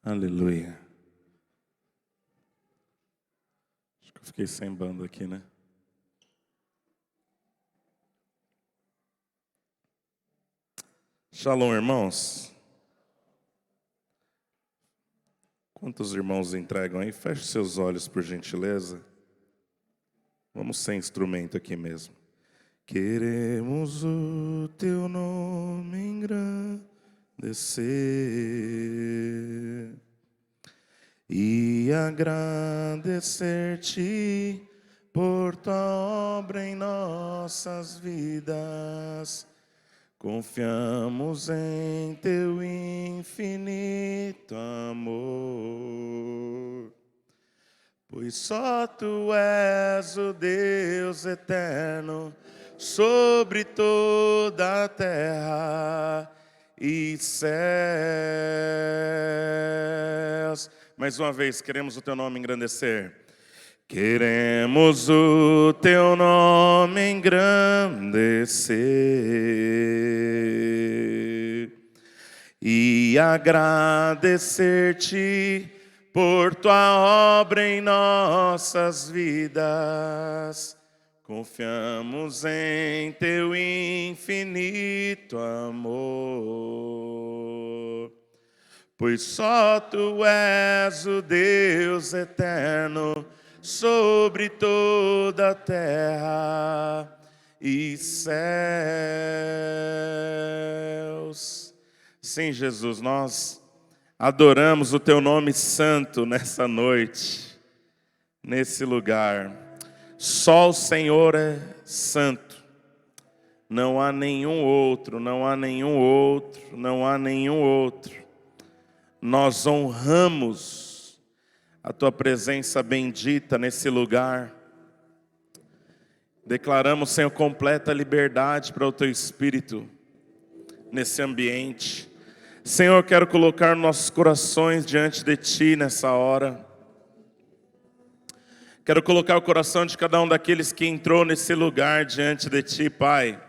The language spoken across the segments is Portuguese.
Aleluia. Acho que eu fiquei sem banda aqui, né? Shalom, irmãos. Quantos irmãos entregam aí? Feche seus olhos, por gentileza. Vamos sem instrumento aqui mesmo. Queremos o teu nome engrandecer e agradecer-te por tua obra em nossas vidas. Confiamos em teu infinito amor, pois só tu és o Deus eterno sobre toda a terra e céus. Mais uma vez, queremos o teu nome engrandecer. Queremos o teu nome engrandecer e agradecer-te por tua obra em nossas vidas. Confiamos em teu infinito amor, pois só tu és o Deus eterno sobre toda a terra e céus. Sim, Jesus, nós adoramos o teu nome santo nessa noite, nesse lugar. Só o Senhor é santo. Não há nenhum outro, não há nenhum outro, não há nenhum outro. Nós honramos a tua presença bendita nesse lugar. Declaramos, Senhor, completa liberdade para o teu Espírito nesse ambiente. Senhor, eu quero colocar nossos corações diante de ti nessa hora. Quero colocar o coração de cada um daqueles que entrou nesse lugar diante de ti, Pai.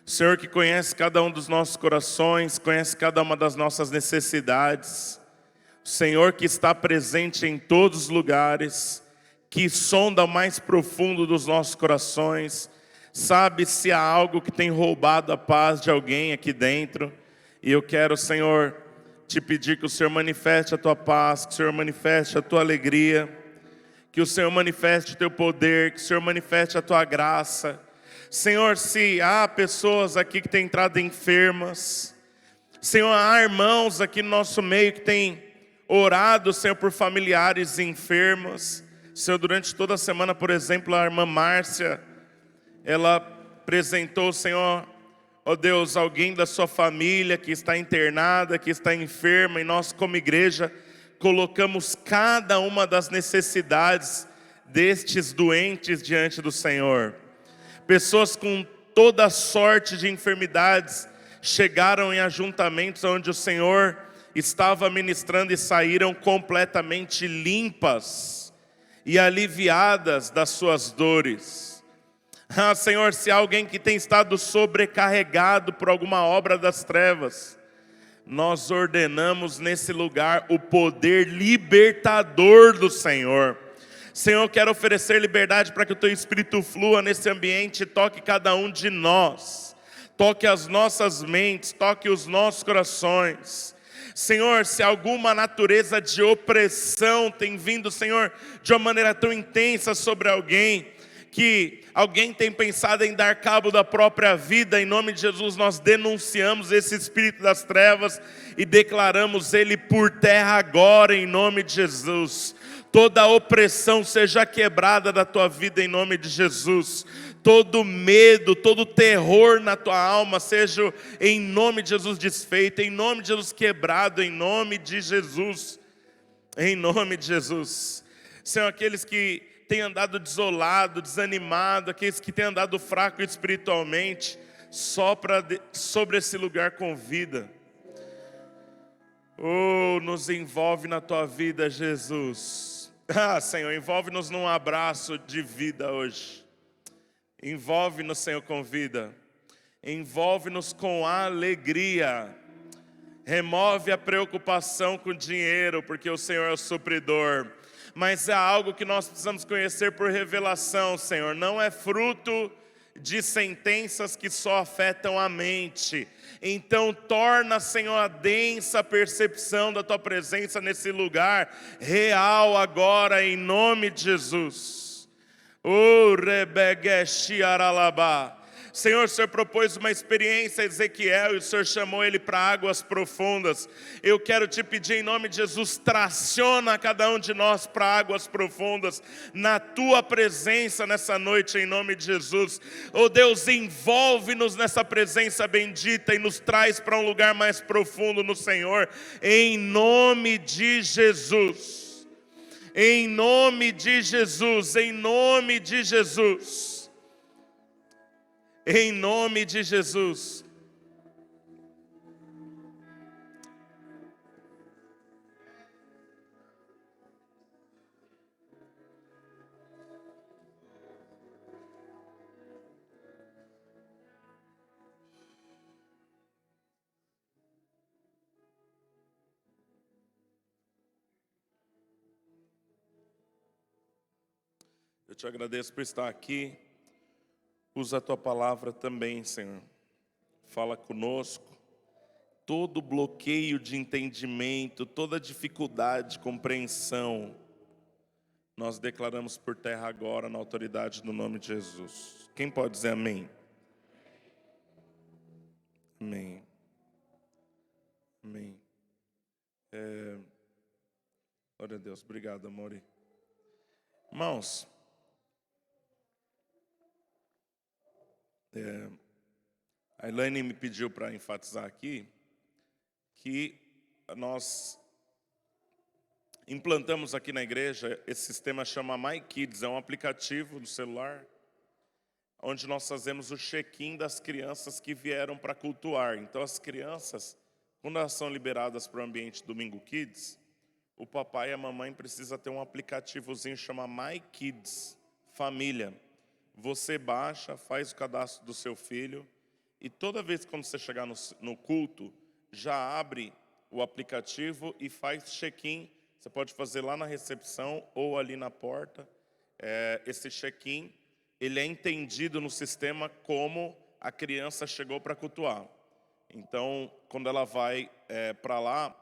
O Senhor que conhece cada um dos nossos corações, conhece cada uma das nossas necessidades. O Senhor que está presente em todos os lugares, que sonda o mais profundo dos nossos corações, sabe se há algo que tem roubado a paz de alguém aqui dentro. E eu quero, Senhor, te pedir que o Senhor manifeste a tua paz, que o Senhor manifeste a tua alegria, que o Senhor manifeste o teu poder, que o Senhor manifeste a tua graça. Senhor, se há pessoas aqui que têm entrado enfermas, Senhor, há irmãos aqui no nosso meio que têm orado, Senhor, por familiares enfermos. Senhor, durante toda a semana, por exemplo, a irmã Márcia, ela apresentou, Senhor, ó Deus, alguém da sua família que está internada, que está enferma, e nós como igreja colocamos cada uma das necessidades destes doentes diante do Senhor. Pessoas com toda sorte de enfermidades chegaram em ajuntamentos onde o Senhor estava ministrando e saíram completamente limpas e aliviadas das suas dores. Ah, Senhor, se há alguém que tem estado sobrecarregado por alguma obra das trevas, nós ordenamos nesse lugar o poder libertador do Senhor. Senhor, quero oferecer liberdade para que o teu Espírito flua nesse ambiente e toque cada um de nós. Toque as nossas mentes, toque os nossos corações. Senhor, se alguma natureza de opressão tem vindo, Senhor, de uma maneira tão intensa sobre alguém, que alguém tem pensado em dar cabo da própria vida, em nome de Jesus nós denunciamos esse espírito das trevas e declaramos ele por terra agora, em nome de Jesus. Toda opressão seja quebrada da tua vida em nome de Jesus. Todo medo, todo terror na tua alma seja em nome de Jesus desfeito, em nome de Jesus quebrado, em nome de Jesus. Em nome de Jesus. São aqueles que têm andado desolado, desanimado, aqueles que têm andado fraco espiritualmente, sopra sobre esse lugar com vida. Oh, nos envolve na tua vida, Jesus. Ah, Senhor, envolve-nos num abraço de vida hoje. Envolve-nos, Senhor, com vida. Envolve-nos com alegria. Remove a preocupação com dinheiro, porque o Senhor é o supridor. Mas é algo que nós precisamos conhecer por revelação, Senhor. Não é fruto de sentenças que só afetam a mente. Então torna, Senhor, a densa percepção da Tua presença nesse lugar real agora, em nome de Jesus. Oh, Rebegeshi Aralabá. Senhor, o Senhor propôs uma experiência a Ezequiel e o Senhor chamou ele para águas profundas. Eu quero te pedir em nome de Jesus, traciona cada um de nós para águas profundas, na Tua presença nessa noite, em nome de Jesus. Oh Deus, envolve-nos nessa presença bendita e nos traz para um lugar mais profundo no Senhor, em nome de Jesus. Em nome de Jesus, em nome de Jesus. Em nome de Jesus. Eu te agradeço por estar aqui. Usa a Tua palavra também, Senhor. Fala conosco. Todo bloqueio de entendimento, toda dificuldade de compreensão, nós declaramos por terra agora, na autoridade do nome de Jesus. Quem pode dizer amém? Amém. Amém. Glória a Deus. Obrigado, amore. Irmãos, a Elaine me pediu para enfatizar aqui que nós implantamos aqui na igreja esse sistema chama My Kids, é um aplicativo no celular, onde nós fazemos o check-in das crianças que vieram para cultuar. Então as crianças, quando elas são liberadas para o ambiente Domingo Kids, o papai e a mamãe precisam ter um aplicativozinho chama My Kids Família. Você baixa, faz o cadastro do seu filho e toda vez que quando você chegar no culto, já abre o aplicativo e faz check-in. Você pode fazer lá na recepção ou ali na porta. Esse check-in, ele é entendido no sistema como a criança chegou para cultuar. Então, quando ela vai para lá,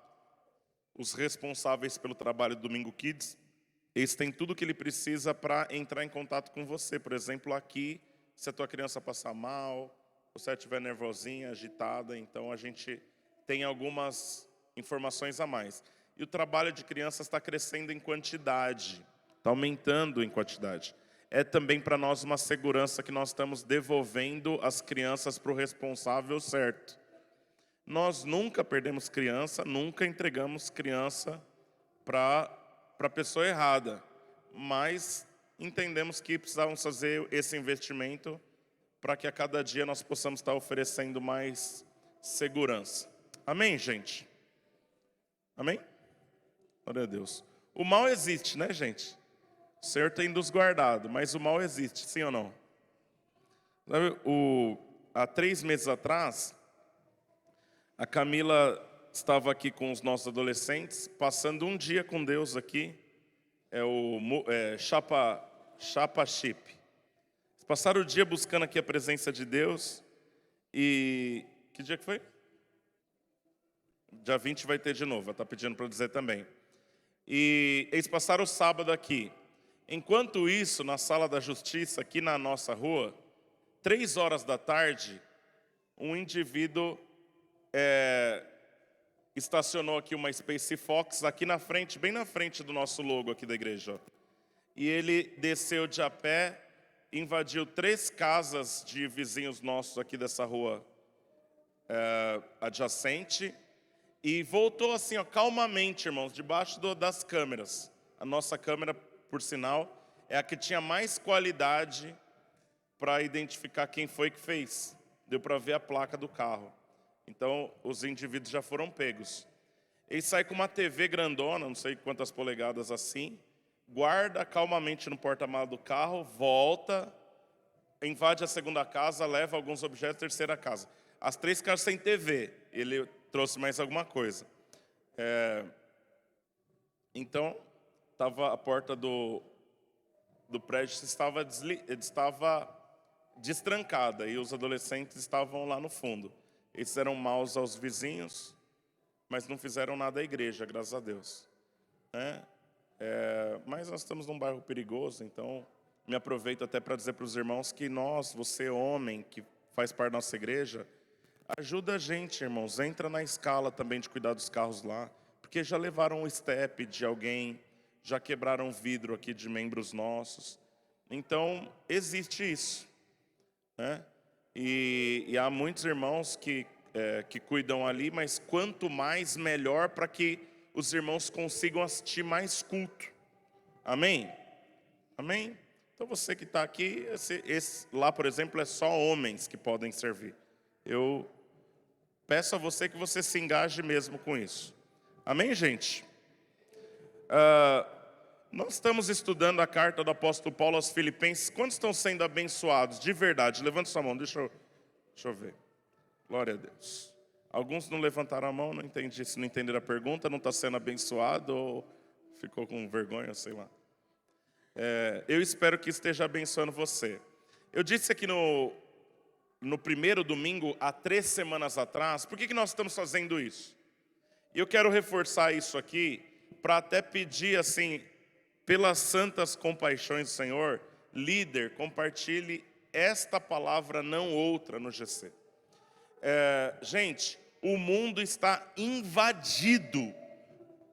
os responsáveis pelo trabalho do Domingo Kids, eles têm tudo o que ele precisa para entrar em contato com você. Por exemplo, aqui, se a tua criança passar mal, se ela estiver nervosinha, agitada, então a gente tem algumas informações a mais. E o trabalho de crianças está crescendo em quantidade, está aumentando em quantidade. É também para nós uma segurança que nós estamos devolvendo as crianças para o responsável certo. Nós nunca perdemos criança, nunca entregamos criança para a pessoa errada, mas entendemos que precisávamos fazer esse investimento para que a cada dia nós possamos estar oferecendo mais segurança. Amém, gente? Amém? Glória a Deus. O mal existe, né, gente? O Senhor tem nos guardado, mas o mal existe, sim ou não? Sabe, há 3 meses atrás, a Camila estava aqui com os nossos adolescentes, passando um dia com Deus aqui, Chapa Chip. Eles passaram o dia buscando aqui a presença de Deus, e que dia que foi? Dia 20 vai ter de novo, ela está pedindo para eu dizer também. E eles passaram o sábado aqui. Enquanto isso, na sala da justiça, aqui na nossa rua, 3 horas da tarde, um indivíduo estacionou aqui uma Space Fox, aqui na frente, bem na frente do nosso logo aqui da igreja. E ele desceu de a pé, invadiu 3 casas de vizinhos nossos aqui dessa rua adjacente, e voltou assim, ó, calmamente, irmãos, debaixo das câmeras. A nossa câmera, por sinal, é a que tinha mais qualidade para identificar quem foi que fez. Deu para ver a placa do carro. Então, os indivíduos já foram pegos. Ele sai com uma TV grandona, não sei quantas polegadas assim, guarda calmamente no porta-malas do carro, volta, invade a segunda casa, leva alguns objetos, terceira casa. As 3 casas sem TV. Ele trouxe mais alguma coisa. Então, a porta do prédio estava destrancada e os adolescentes estavam lá no fundo. Eles eram maus aos vizinhos, mas não fizeram nada à igreja, graças a Deus. Mas nós estamos num bairro perigoso, então me aproveito até para dizer para os irmãos que você homem, que faz parte da nossa igreja, ajuda a gente, irmãos, entra na escala também de cuidar dos carros lá, porque já levaram o step de alguém, já quebraram vidro aqui de membros nossos. Então, existe isso, né? E há muitos irmãos que cuidam ali, mas quanto mais, melhor, para que os irmãos consigam assistir mais culto. Amém? Amém? Então você que está aqui, lá, por exemplo, é só homens que podem servir. Eu peço a você que você se engaje mesmo com isso. Amém, gente? Nós estamos estudando a carta do apóstolo Paulo aos Filipenses. Quantos estão sendo abençoados de verdade? Levante sua mão, deixa eu ver. Glória a Deus. Alguns não levantaram a mão, não entendi. Se não entenderam a pergunta, não está sendo abençoado ou ficou com vergonha, sei lá. Eu espero que esteja abençoando você. Eu disse aqui no primeiro domingo, há 3 semanas atrás, por que nós estamos fazendo isso? E eu quero reforçar isso aqui, para até pedir assim, pelas santas compaixões do Senhor, líder, compartilhe esta palavra, não outra, no GC. Gente, o mundo está invadido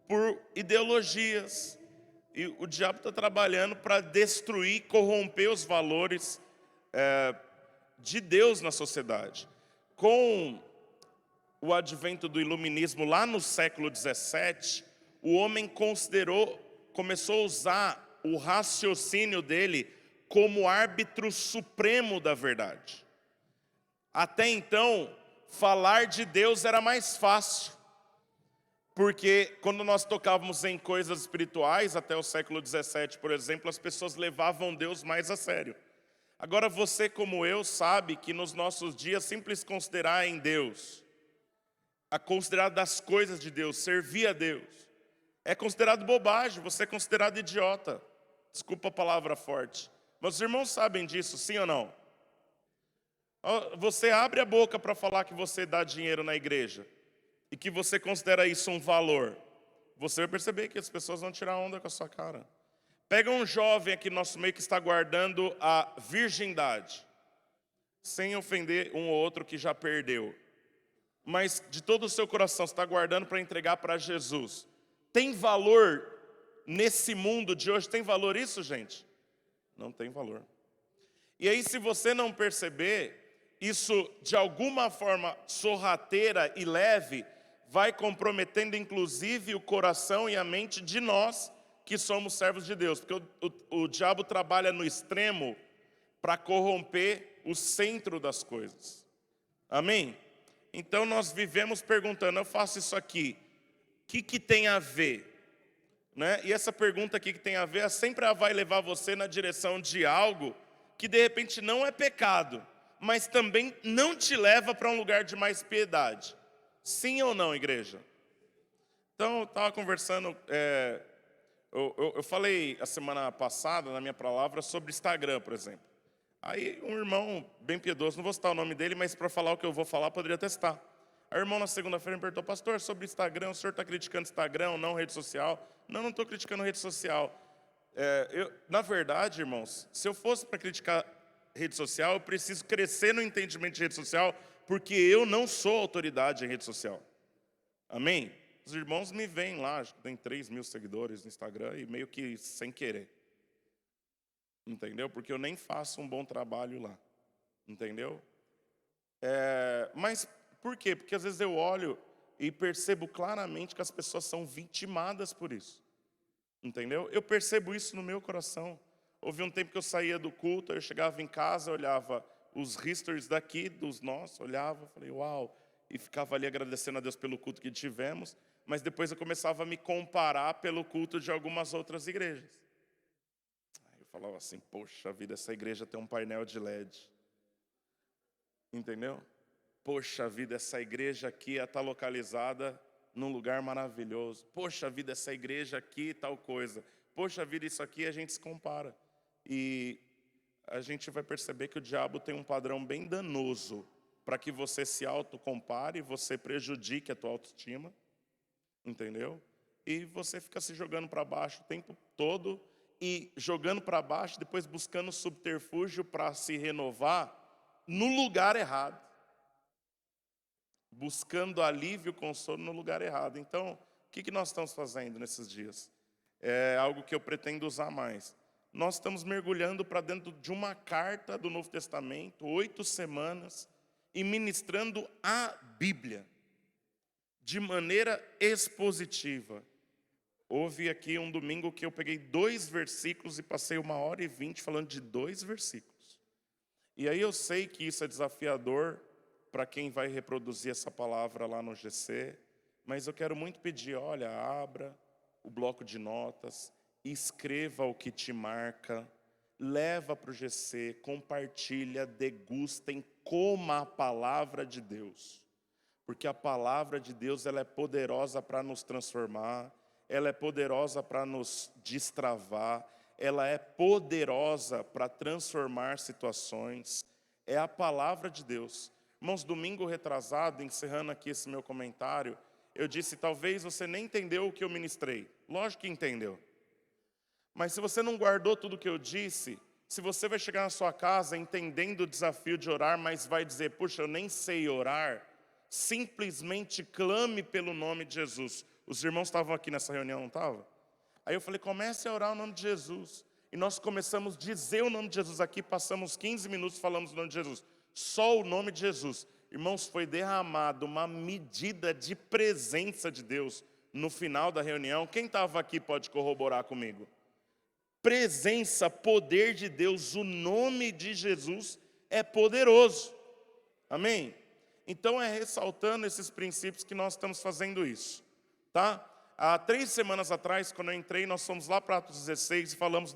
por ideologias, e o diabo está trabalhando para destruir, corromper os valores de Deus na sociedade. Com o advento do iluminismo lá no século XVII, o homem começou a usar o raciocínio dele como árbitro supremo da verdade. Até então, falar de Deus era mais fácil, porque quando nós tocávamos em coisas espirituais, até o século XVII, por exemplo, as pessoas levavam Deus mais a sério. Agora você, como eu, sabe que nos nossos dias, simples considerar em Deus, a considerar das coisas de Deus, servir a Deus, é considerado bobagem, você é considerado idiota. Desculpa a palavra forte. Mas os irmãos sabem disso, sim ou não? Você abre a boca para falar que você dá dinheiro na igreja e que você considera isso um valor, você vai perceber que as pessoas vão tirar onda com a sua cara. Pega um jovem aqui no nosso meio que está guardando a virgindade, sem ofender um ou outro que já perdeu, mas de todo o seu coração está guardando para entregar para Jesus. Tem valor nesse mundo de hoje? Tem valor isso, gente? Não tem valor. E aí, se você não perceber, isso de alguma forma sorrateira e leve, vai comprometendo inclusive o coração e a mente de nós que somos servos de Deus. Porque o diabo trabalha no extremo para corromper o centro das coisas. Amém? Então nós vivemos perguntando, eu faço isso aqui, o que tem a ver? Né? E essa pergunta aqui que tem a ver, sempre vai levar você na direção de algo que de repente não é pecado, mas também não te leva para um lugar de mais piedade. Sim ou não, igreja? Então, eu estava conversando, eu falei a semana passada, na minha palavra, sobre Instagram, por exemplo. Aí um irmão bem piedoso, não vou citar o nome dele, mas para falar o que eu vou falar, poderia testar. Aí o irmão na segunda-feira me perguntou, pastor, sobre Instagram, o senhor está criticando Instagram, não rede social? Não estou criticando rede social. Na verdade, irmãos, se eu fosse para criticar rede social, eu preciso crescer no entendimento de rede social, porque eu não sou autoridade em rede social. Amém? Os irmãos me veem lá, acho que tem 3.000 seguidores no Instagram, e meio que sem querer. Entendeu? Porque eu nem faço um bom trabalho lá. Entendeu? Mas por quê? Porque às vezes eu olho e percebo claramente que as pessoas são vitimadas por isso. Entendeu? Eu percebo isso no meu coração. Houve um tempo que eu saía do culto, eu chegava em casa, olhava os histories daqui, dos nossos, olhava, falei, uau, e ficava ali agradecendo a Deus pelo culto que tivemos, mas depois eu começava a me comparar pelo culto de algumas outras igrejas. Aí eu falava assim, poxa vida, essa igreja tem um painel de LED. Entendeu? Poxa vida, essa igreja aqui está localizada num lugar maravilhoso. Poxa vida, essa igreja aqui tal coisa. Poxa vida, isso aqui a gente se compara. E a gente vai perceber que o diabo tem um padrão bem danoso para que você se autocompare, você prejudique a tua autoestima, entendeu? E você fica se jogando para baixo o tempo todo e jogando para baixo, depois buscando subterfúgio para se renovar no lugar errado. Buscando alívio, consolo no lugar errado. Então, o que nós estamos fazendo nesses dias? É algo que eu pretendo usar mais. Nós estamos mergulhando para dentro de uma carta do Novo Testamento, 8 semanas, e ministrando a Bíblia de maneira expositiva. Houve aqui um domingo que eu peguei 2 versículos e passei 1h20 falando de 2 versículos. E aí eu sei que isso é desafiador para quem vai reproduzir essa palavra lá no GC, mas eu quero muito pedir, olha, abra o bloco de notas, escreva o que te marca, leva para o GC, compartilha, degustem, coma a palavra de Deus. Porque a palavra de Deus, ela é poderosa para nos transformar, ela é poderosa para nos destravar, ela é poderosa para transformar situações. É a palavra de Deus. Irmãos, domingo retrasado, encerrando aqui esse meu comentário, eu disse, talvez você nem entendeu o que eu ministrei. Lógico que entendeu. Mas se você não guardou tudo o que eu disse, se você vai chegar na sua casa entendendo o desafio de orar, mas vai dizer, puxa, eu nem sei orar, simplesmente clame pelo nome de Jesus. Os irmãos estavam aqui nessa reunião, não estavam? Aí eu falei, comece a orar o nome de Jesus. E nós começamos a dizer o nome de Jesus aqui, passamos 15 minutos falando o nome de Jesus. Só o nome de Jesus. Irmãos, foi derramado uma medida de presença de Deus no final da reunião. Quem estava aqui pode corroborar comigo. Presença, poder de Deus, o nome de Jesus é poderoso. Amém? Então é ressaltando esses princípios que nós estamos fazendo isso. Tá? Há 3 semanas atrás, quando eu entrei, nós fomos lá para Atos 16 e falamos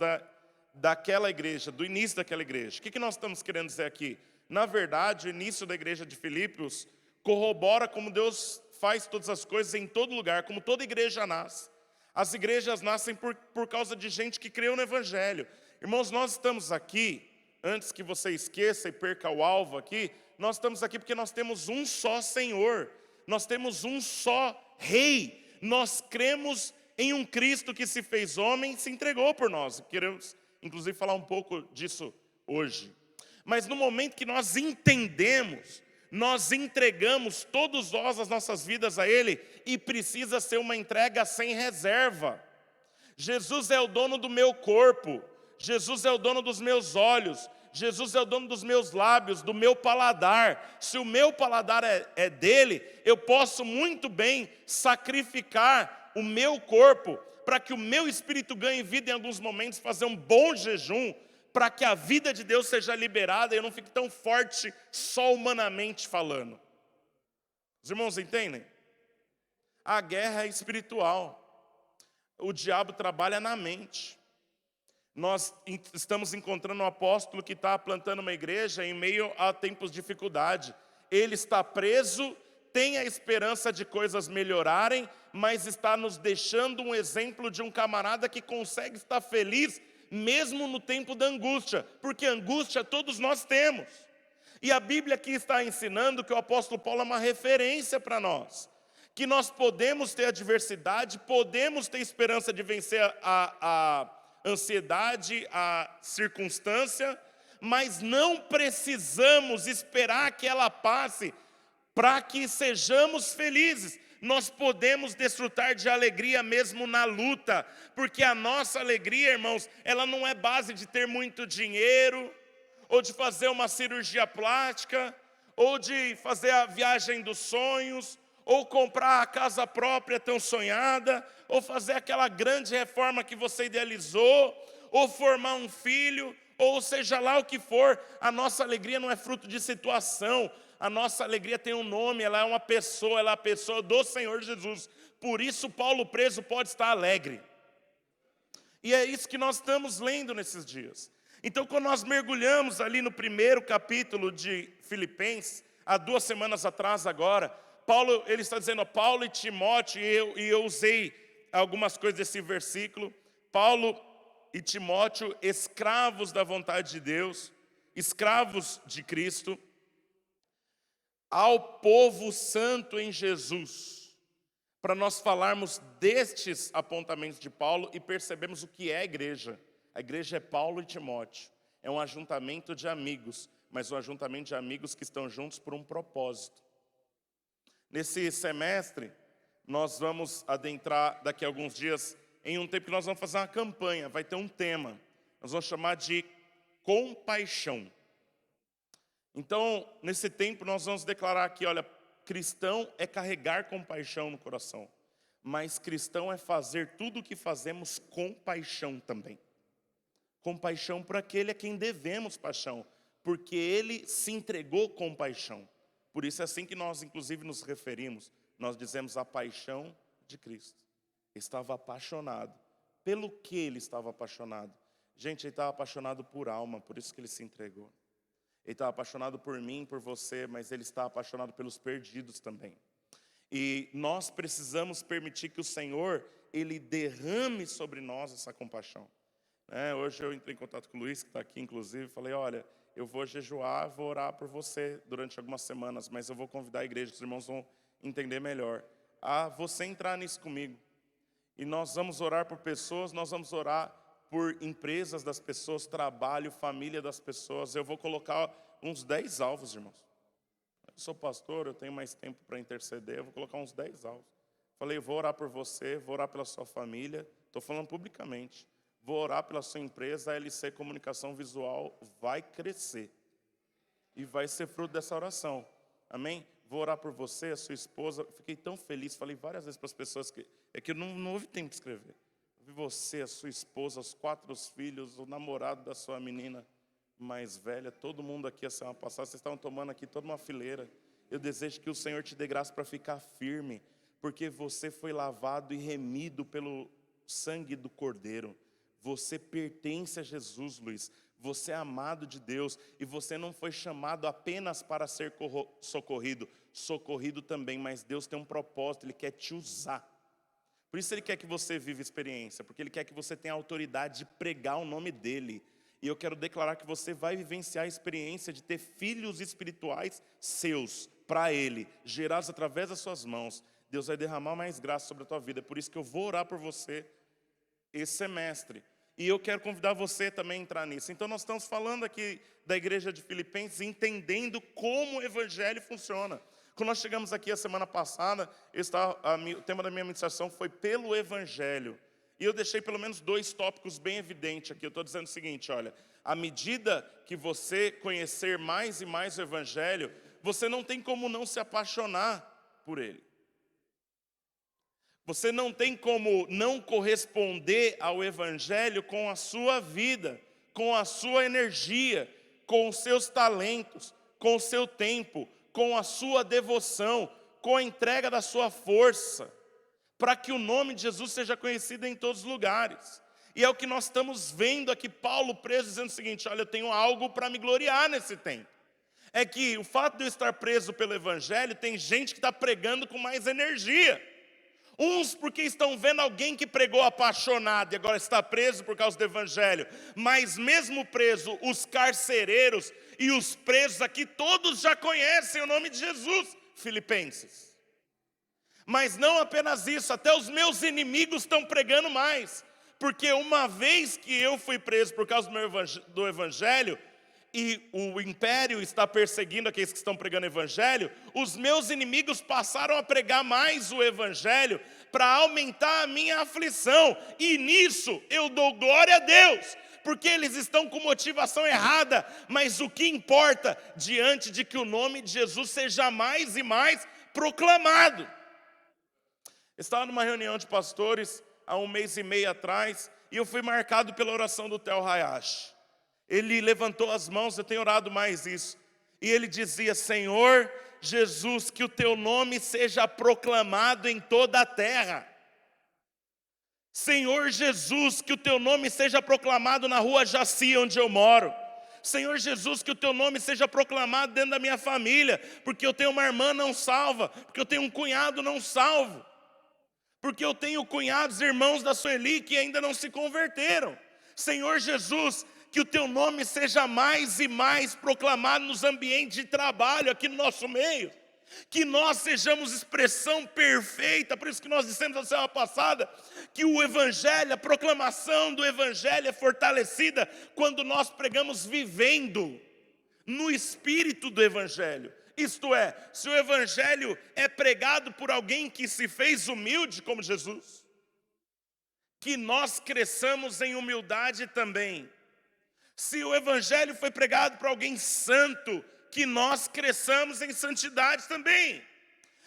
daquela igreja, do início daquela igreja. O que nós estamos querendo dizer aqui? Na verdade, o início da igreja de Filipos corrobora como Deus faz todas as coisas em todo lugar, como toda igreja nasce. As igrejas nascem por causa de gente que creu no Evangelho. Irmãos, nós estamos aqui, antes que você esqueça e perca o alvo aqui, nós estamos aqui porque nós temos um só Senhor, nós temos um só Rei, nós cremos em um Cristo que se fez homem e se entregou por nós. Queremos, inclusive, falar um pouco disso hoje. Mas no momento que nós entendemos, nós entregamos todos nós as nossas vidas a Ele, e precisa ser uma entrega sem reserva. Jesus é o dono do meu corpo, Jesus é o dono dos meus olhos, Jesus é o dono dos meus lábios, do meu paladar. Se o meu paladar é dele, eu posso muito bem sacrificar o meu corpo, para que o meu espírito ganhe vida em alguns momentos, fazer um bom jejum, para que a vida de Deus seja liberada e eu não fique tão forte só humanamente falando. Os irmãos entendem? A guerra é espiritual. O diabo trabalha na mente. Nós estamos encontrando um apóstolo que está plantando uma igreja em meio a tempos de dificuldade. Ele está preso, tem a esperança de coisas melhorarem, mas está nos deixando um exemplo de um camarada que consegue estar feliz mesmo no tempo da angústia, porque angústia todos nós temos. E a Bíblia aqui está ensinando que o apóstolo Paulo é uma referência para nós, que nós podemos ter adversidade, podemos ter esperança de vencer a ansiedade, a circunstância, mas não precisamos esperar que ela passe para que sejamos felizes. Nós podemos desfrutar de alegria mesmo na luta, porque a nossa alegria, irmãos, ela não é base de ter muito dinheiro, ou de fazer uma cirurgia plástica, ou de fazer a viagem dos sonhos, ou comprar a casa própria tão sonhada, ou fazer aquela grande reforma que você idealizou, ou formar um filho, ou seja lá o que for. A nossa alegria não é fruto de situação. A nossa alegria tem um nome, ela é uma pessoa, ela é a pessoa do Senhor Jesus. Por isso Paulo preso pode estar alegre. E é isso que nós estamos lendo nesses dias. Então quando nós mergulhamos ali no primeiro capítulo de Filipenses, há 2 semanas atrás agora. Paulo, ele está dizendo, Paulo e Timóteo, e eu usei algumas coisas desse versículo. Paulo e Timóteo, escravos da vontade de Deus, escravos de Cristo, ao povo santo em Jesus, para nós falarmos destes apontamentos de Paulo e percebemos o que é a igreja. A igreja é Paulo e Timóteo, é um ajuntamento de amigos, mas um ajuntamento de amigos que estão juntos por um propósito. Nesse semestre, nós vamos adentrar daqui a alguns dias em um tempo que nós vamos fazer uma campanha, vai ter um tema, nós vamos chamar de compaixão. Então, nesse tempo nós vamos declarar aqui, olha, cristão é carregar compaixão no coração, mas cristão é fazer tudo o que fazemos com paixão também. Compaixão por aquele a quem devemos paixão, porque ele se entregou com paixão. Por isso é assim que nós, inclusive, nos referimos. Nós dizemos a paixão de Cristo. Estava apaixonado. Pelo que ele estava apaixonado? Gente, ele estava apaixonado por alma, por isso que ele se entregou. Ele estava apaixonado por mim, por você, mas ele está apaixonado pelos perdidos também. E nós precisamos permitir que o Senhor, ele derrame sobre nós essa compaixão. Hoje eu entrei em contato com o Luiz, que está aqui, inclusive, falei, olha, eu vou jejuar, vou orar por você durante algumas semanas, mas eu vou convidar a igreja, os irmãos vão entender melhor. Você entrar nisso comigo. E nós vamos orar por pessoas, nós vamos orar por empresas das pessoas, trabalho, família das pessoas. Eu vou colocar uns 10 alvos, irmãos. Eu sou pastor, eu tenho mais tempo para interceder, eu vou colocar uns 10 alvos. Falei, vou orar por você, vou orar pela sua família, estou falando publicamente. Vou orar pela sua empresa, a LC Comunicação Visual vai crescer. E vai ser fruto dessa oração. Amém? Vou orar por você, a sua esposa. Fiquei tão feliz, falei várias vezes para as pessoas que eu não houve tempo de escrever. Vi você, a sua esposa, os 4 filhos, o namorado da sua menina mais velha, todo mundo aqui a semana passada, vocês estavam tomando aqui toda uma fileira. Eu desejo que o Senhor te dê graça para ficar firme, porque você foi lavado e remido pelo sangue do Cordeiro. Você pertence a Jesus, Luiz. Você é amado de Deus. E você não foi chamado apenas para ser socorrido. Socorrido também, mas Deus tem um propósito. Ele quer te usar. Por isso Ele quer que você viva experiência. Porque Ele quer que você tenha a autoridade de pregar o nome dEle. E eu quero declarar que você vai vivenciar a experiência de ter filhos espirituais seus, para Ele, gerados através das suas mãos. Deus vai derramar mais graça sobre a tua vida. Por isso que eu vou orar por você esse semestre. E eu quero convidar você também a entrar nisso. Então nós estamos falando aqui da igreja de Filipenses, entendendo como o evangelho funciona. Quando nós chegamos aqui a semana passada, o tema da minha ministração foi pelo evangelho. E eu deixei pelo menos 2 tópicos bem evidentes aqui. Eu estou dizendo o seguinte, olha, à medida que você conhecer mais e mais o evangelho, você não tem como não se apaixonar por ele. Você não tem como não corresponder ao evangelho com a sua vida, com a sua energia, com os seus talentos, com o seu tempo, com a sua devoção, com a entrega da sua força, para que o nome de Jesus seja conhecido em todos os lugares. E é o que nós estamos vendo aqui, Paulo preso, dizendo o seguinte, olha, eu tenho algo para me gloriar nesse tempo. É que o fato de eu estar preso pelo evangelho, tem gente que está pregando com mais energia. Uns porque estão vendo alguém que pregou apaixonado e agora está preso por causa do evangelho. Mas mesmo preso, os carcereiros e os presos aqui, todos já conhecem o nome de Jesus, Filipenses. Mas não apenas isso, até os meus inimigos estão pregando mais. Porque uma vez que eu fui preso por causa do evangelho, e o império está perseguindo aqueles que estão pregando o evangelho, os meus inimigos passaram a pregar mais o evangelho para aumentar a minha aflição. E nisso eu dou glória a Deus, porque eles estão com motivação errada. Mas o que importa diante de que o nome de Jesus seja mais e mais proclamado? Eu estava numa reunião de pastores há 1 mês e meio atrás, e eu fui marcado pela oração do Theo Hayashi. Ele levantou as mãos, eu tenho orado mais isso. E ele dizia, Senhor Jesus, que o teu nome seja proclamado em toda a terra. Senhor Jesus, que o teu nome seja proclamado na rua Jaci, onde eu moro. Senhor Jesus, que o teu nome seja proclamado dentro da minha família, porque eu tenho uma irmã não salva, porque eu tenho um cunhado não salvo, porque eu tenho cunhados, irmãos da Sueli que ainda não se converteram. Senhor Jesus, que o teu nome seja mais e mais proclamado nos ambientes de trabalho aqui no nosso meio. Que nós sejamos expressão perfeita, por isso que nós dissemos na semana passada, que o Evangelho, a proclamação do Evangelho é fortalecida quando nós pregamos vivendo no espírito do Evangelho. Isto é, se o Evangelho é pregado por alguém que se fez humilde como Jesus, que nós cresçamos em humildade também. Se o Evangelho foi pregado por alguém santo, que nós cresçamos em santidade também.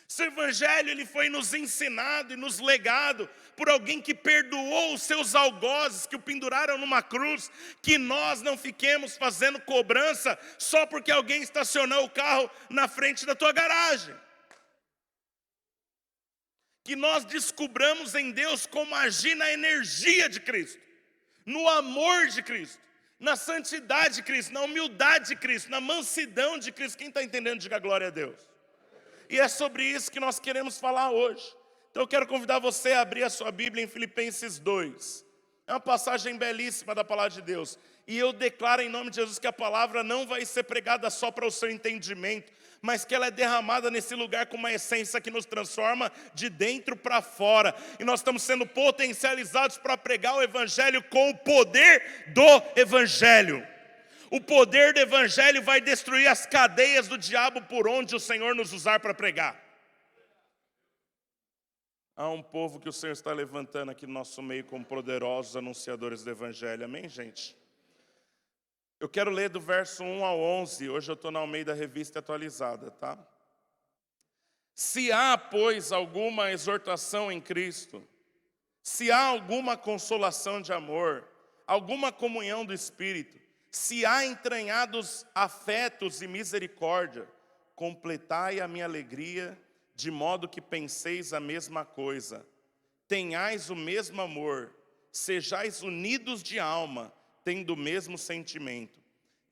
Se o Evangelho ele foi nos ensinado e nos legado por alguém que perdoou os seus algozes que o penduraram numa cruz, que nós não fiquemos fazendo cobrança só porque alguém estacionou o carro na frente da tua garagem. Que nós descobramos em Deus como agir na energia de Cristo, no amor de Cristo, na santidade de Cristo, na humildade de Cristo, na mansidão de Cristo. Quem está entendendo, diga glória a Deus. E é sobre isso que nós queremos falar hoje. Então eu quero convidar você a abrir a sua Bíblia em Filipenses 2. É uma passagem belíssima da palavra de Deus. E eu declaro em nome de Jesus que a palavra não vai ser pregada só para o seu entendimento, mas que ela é derramada nesse lugar com uma essência que nos transforma de dentro para fora. E nós estamos sendo potencializados para pregar o Evangelho com o poder do Evangelho. O poder do Evangelho vai destruir as cadeias do diabo por onde o Senhor nos usar para pregar. Há um povo que o Senhor está levantando aqui no nosso meio como poderosos anunciadores do Evangelho. Amém, gente? Eu quero ler do verso 1 ao 11. Hoje eu estou na Almeida Revista Atualizada, tá? Se há, pois, alguma exortação em Cristo, se há alguma consolação de amor, alguma comunhão do Espírito, se há entranhados afetos e misericórdia, completai a minha alegria, de modo que penseis a mesma coisa, tenhais o mesmo amor, sejais unidos de alma, tendo o mesmo sentimento.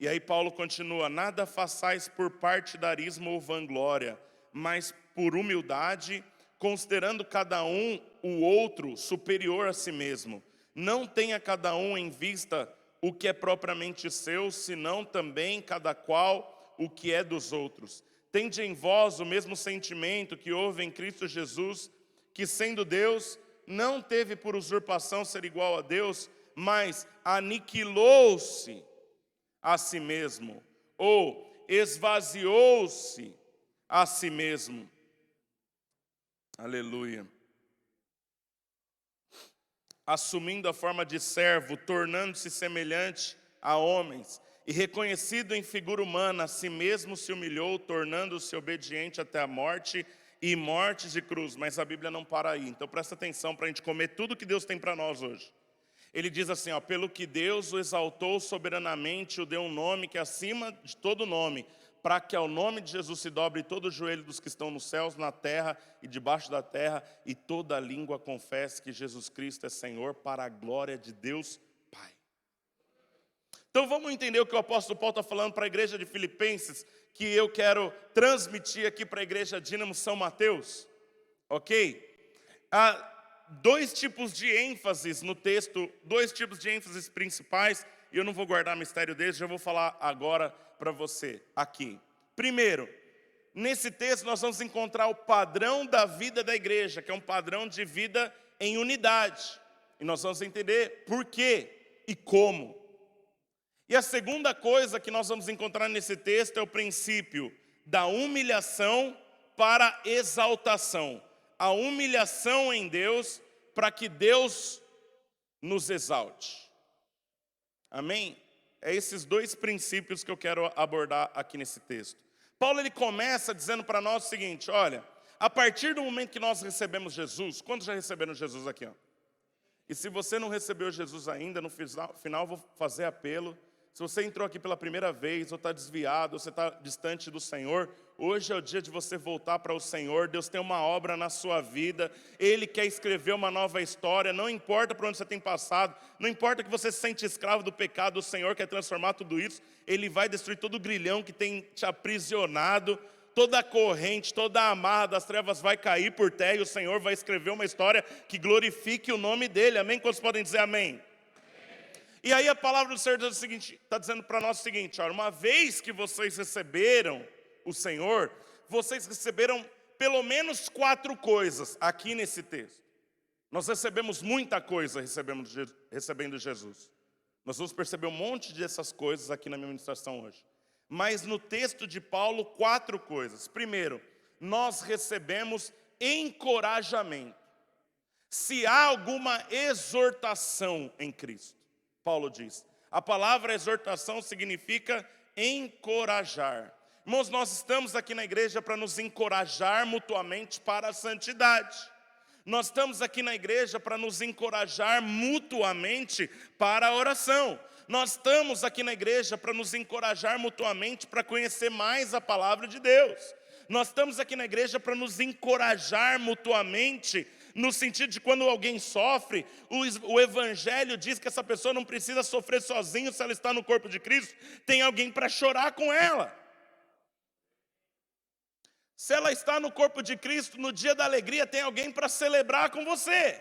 E aí Paulo continua, nada façais por partidarismo ou vanglória, mas por humildade, considerando cada um o outro superior a si mesmo. Não tenha cada um em vista o que é propriamente seu, senão também cada qual o que é dos outros. Tende em vós o mesmo sentimento que houve em Cristo Jesus, que sendo Deus, não teve por usurpação ser igual a Deus, mas aniquilou-se a si mesmo, ou esvaziou-se a si mesmo. Aleluia. Assumindo a forma de servo, tornando-se semelhante a homens, e reconhecido em figura humana, a si mesmo se humilhou, tornando-se obediente até a morte, e morte de cruz. Mas a Bíblia não para aí, então presta atenção para a gente comer tudo que Deus tem para nós hoje. Ele diz assim, ó, pelo que Deus o exaltou soberanamente, o deu um nome que é acima de todo nome, para que ao nome de Jesus se dobre todo o joelho dos que estão nos céus, na terra e debaixo da terra, e toda língua confesse que Jesus Cristo é Senhor, para a glória de Deus Pai. Então vamos entender o que o apóstolo Paulo está falando para a igreja de Filipenses, que eu quero transmitir aqui para a igreja Dínamo São Mateus, ok? Há dois tipos de ênfases no texto, dois tipos de ênfases principais, e eu não vou guardar mistério deles, já vou falar agora para você aqui. Primeiro, nesse texto nós vamos encontrar o padrão da vida da igreja, que é um padrão de vida em unidade. E nós vamos entender por quê e como. E a segunda coisa que nós vamos encontrar nesse texto é o princípio da humilhação para a exaltação. A humilhação em Deus para que Deus nos exalte. Amém? É esses dois princípios que eu quero abordar aqui nesse texto. Paulo ele começa dizendo para nós o seguinte, olha, a partir do momento que nós recebemos Jesus, quantos já receberam Jesus aqui? Ó? E se você não recebeu Jesus ainda, no final eu vou fazer apelo, Se você entrou aqui pela primeira vez, ou está desviado, ou você está distante do Senhor, hoje é o dia de você voltar para o Senhor. Deus tem uma obra na sua vida, Ele quer escrever uma nova história. Não importa por onde você tem passado, não importa que você se sente escravo do pecado, o Senhor quer transformar tudo isso. Ele vai destruir todo o grilhão que tem te aprisionado, toda a corrente, toda a amarra das trevas vai cair por terra, e o Senhor vai escrever uma história que glorifique o nome dEle. Amém? Quantos podem dizer amém? E aí a palavra do Senhor diz o seguinte, está dizendo para nós o seguinte, olha, uma vez que vocês receberam o Senhor, vocês receberam pelo menos 4 coisas aqui nesse texto. Nós recebemos muita coisa recebendo Jesus. Nós vamos perceber um monte dessas coisas aqui na minha ministração hoje. Mas no texto de Paulo, 4 coisas. Primeiro, nós recebemos encorajamento. Se há alguma exortação em Cristo. Paulo diz, a palavra exortação significa encorajar. Irmãos, nós estamos aqui na igreja para nos encorajar mutuamente para a santidade. Nós estamos aqui na igreja para nos encorajar mutuamente para a oração. Nós estamos aqui na igreja para nos encorajar mutuamente para conhecer mais a palavra de Deus. Nós estamos aqui na igreja para nos encorajar mutuamente, no sentido de quando alguém sofre, o Evangelho diz que essa pessoa não precisa sofrer sozinho se ela está no corpo de Cristo, tem alguém para chorar com ela. Se ela está no corpo de Cristo, no dia da alegria, tem alguém para celebrar com você.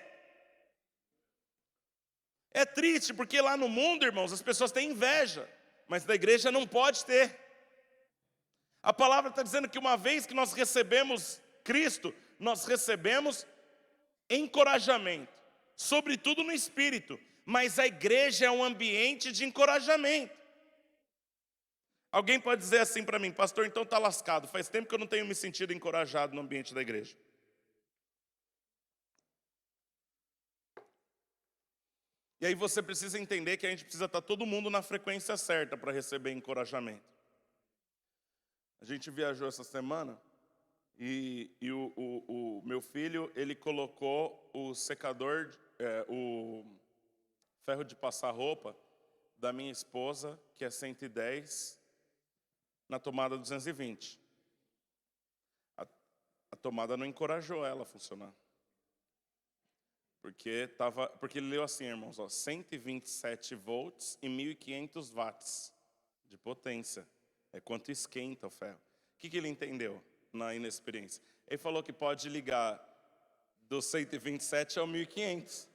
É triste porque lá no mundo, irmãos, as pessoas têm inveja, mas na igreja não pode ter. A palavra está dizendo que uma vez que nós recebemos Cristo, nós recebemos encorajamento, sobretudo no Espírito, mas a igreja é um ambiente de encorajamento. Alguém pode dizer assim para mim, pastor, então está lascado, faz tempo que eu não tenho me sentido encorajado no ambiente da igreja. E aí você precisa entender que a gente precisa estar todo mundo na frequência certa para receber encorajamento. A gente viajou essa semana e o meu filho, ele colocou o secador, o ferro de passar roupa da minha esposa, que é 110, na tomada 220. A tomada não encorajou ela a funcionar. Porque ele leu assim, irmãos, 127 volts e 1.500 watts de potência. É quanto esquenta o ferro. O que ele entendeu na inexperiência? Ele falou que pode ligar do 127 ao 1.500.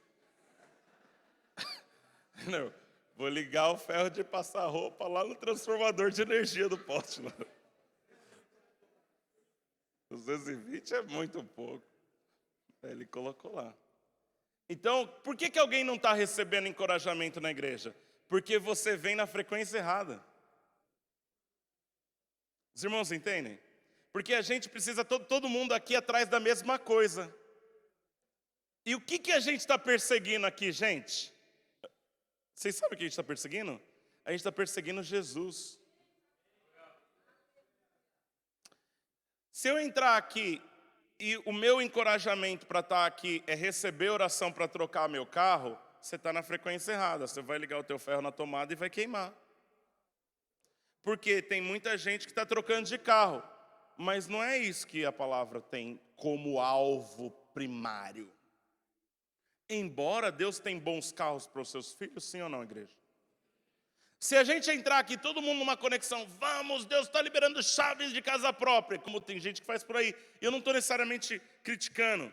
Não, vou ligar o ferro de passar roupa lá no transformador de energia do poste. Lá. 220 é muito pouco. Ele colocou lá. Então, por que alguém não está recebendo encorajamento na igreja? Porque você vem na frequência errada. Os irmãos entendem? Porque a gente precisa, todo mundo aqui atrás da mesma coisa. E o que a gente está perseguindo aqui, gente? Vocês sabem o que a gente está perseguindo? A gente está perseguindo Jesus. Se eu entrar aqui e o meu encorajamento para estar aqui é receber oração para trocar meu carro, você está na frequência errada. Você vai ligar o teu ferro na tomada e vai queimar. Porque tem muita gente que está trocando de carro. Mas não é isso que a palavra tem como alvo primário. Embora Deus tenha bons carros para os seus filhos, sim ou não, igreja? Se a gente entrar aqui, todo mundo numa conexão, vamos, Deus está liberando chaves de casa própria, como tem gente que faz por aí. Eu não estou necessariamente criticando,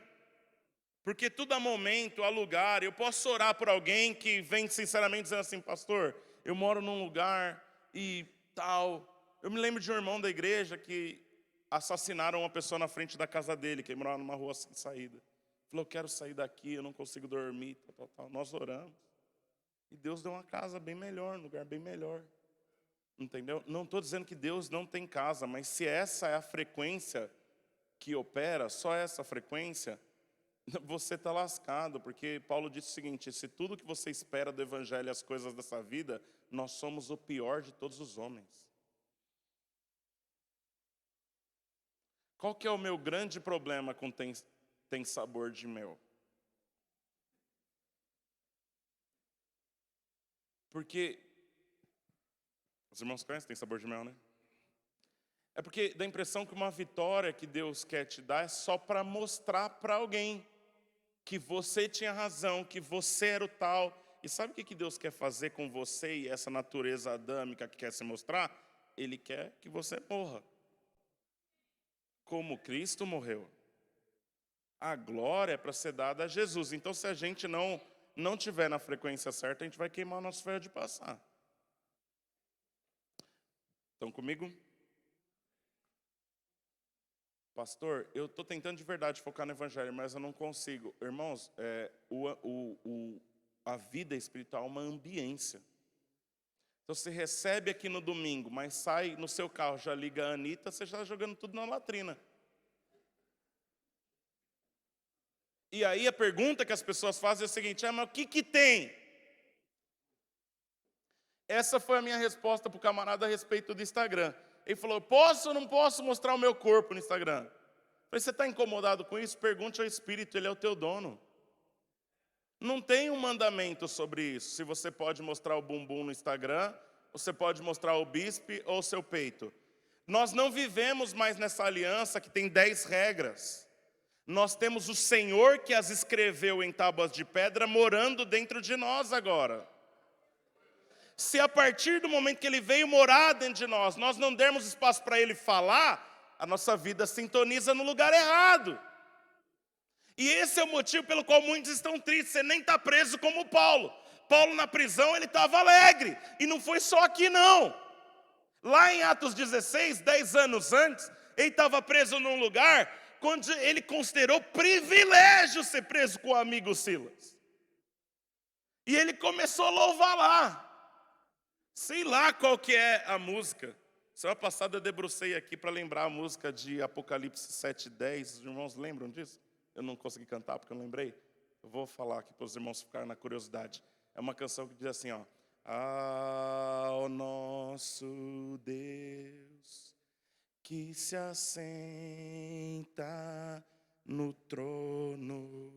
porque tudo há momento, há lugar. Eu posso orar por alguém que vem sinceramente dizendo assim, pastor, eu moro num lugar e tal. Eu me lembro de um irmão da igreja que assassinaram uma pessoa na frente da casa dele, que ele morava numa rua sem saída. Falou, eu quero sair daqui, eu não consigo dormir, tal. Nós oramos. E Deus deu uma casa bem melhor, um lugar bem melhor. Entendeu? Não estou dizendo que Deus não tem casa, mas se essa é a frequência que opera, só essa frequência, você está lascado, porque Paulo disse o seguinte, se tudo que você espera do evangelho e as coisas dessa vida, nós somos o pior de todos os homens. Qual que é o meu grande problema com tem sabor de mel? Porque Os irmãos conhecem, tem sabor de mel, né? É porque dá a impressão que uma vitória que Deus quer te dar é só para mostrar para alguém que você tinha razão, que você era o tal. E sabe o que Deus quer fazer com você e essa natureza adâmica que quer se mostrar? Ele quer que você morra, como Cristo morreu. A glória é para ser dada a Jesus. Então, se a gente não tiver na frequência certa, a gente vai queimar o nosso ferro de passar. Estão comigo? Pastor, eu estou tentando de verdade focar no Evangelho, mas eu não consigo. Irmãos, a vida espiritual é uma ambiência. Então, você recebe aqui no domingo, mas sai no seu carro, já liga a Anitta, você já está jogando tudo na latrina. E aí a pergunta que as pessoas fazem é a seguinte: mas o que tem? Essa foi a minha resposta para o camarada a respeito do Instagram. Ele falou: posso ou não posso mostrar o meu corpo no Instagram? Eu falei: você está incomodado com isso? Pergunte ao Espírito, ele é o teu dono. Não tem um mandamento sobre isso. Se você pode mostrar o bumbum no Instagram, você pode mostrar o bíceps ou o seu peito. Nós não vivemos mais nessa aliança que tem 10 regras. Nós temos o Senhor que as escreveu em tábuas de pedra morando dentro de nós agora. Se a partir do momento que Ele veio morar dentro de nós, nós não dermos espaço para Ele falar, a nossa vida sintoniza no lugar errado. E esse é o motivo pelo qual muitos estão tristes. Você nem está preso como Paulo. Paulo na prisão ele estava alegre. E não foi só aqui não. Lá em Atos 16, 10 anos antes, ele estava preso num lugar onde ele considerou privilégio ser preso com o amigo Silas. E ele começou a louvar lá. Sei lá qual que é a música. Semana passada eu debrucei aqui para lembrar a música de Apocalipse 7:10. Os irmãos lembram disso? Eu não consegui cantar porque eu não lembrei. Eu vou falar aqui para os irmãos ficarem na curiosidade. É uma canção que diz assim, ó: ao nosso Deus que se assenta no trono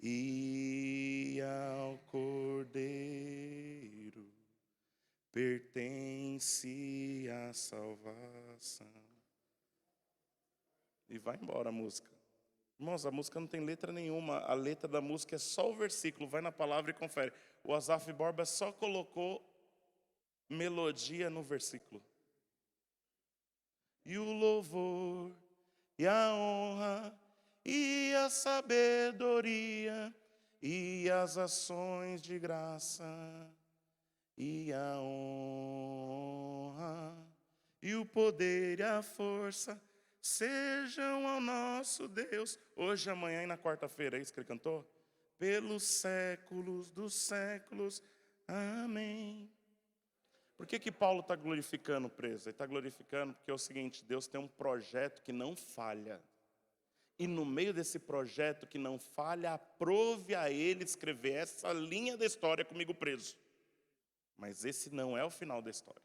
e ao Cordeiro pertence a salvação. E vai embora a música. Irmãos, a música não tem letra nenhuma. A letra da música é só o versículo. Vai na palavra e confere. O Asaf Borba só colocou melodia no versículo. E o louvor, e a honra, e a sabedoria, e as ações de graça, e a honra, e o poder e a força sejam ao nosso Deus, hoje, amanhã e na quarta-feira. É isso que ele cantou? Pelos séculos dos séculos, amém. Por que Paulo está glorificando o preso? Ele está glorificando porque é o seguinte: Deus tem um projeto que não falha. E no meio desse projeto que não falha, aprove a ele escrever essa linha da história comigo preso. Mas esse não é o final da história.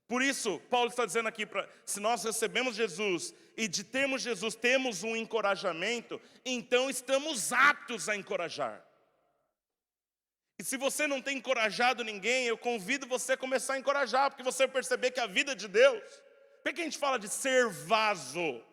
Por isso, Paulo está dizendo aqui, se nós recebemos Jesus e de termos Jesus temos um encorajamento, então estamos aptos a encorajar. E se você não tem encorajado ninguém, eu convido você a começar a encorajar, porque você vai perceber que a vida de Deus, por que a gente fala de ser vaso?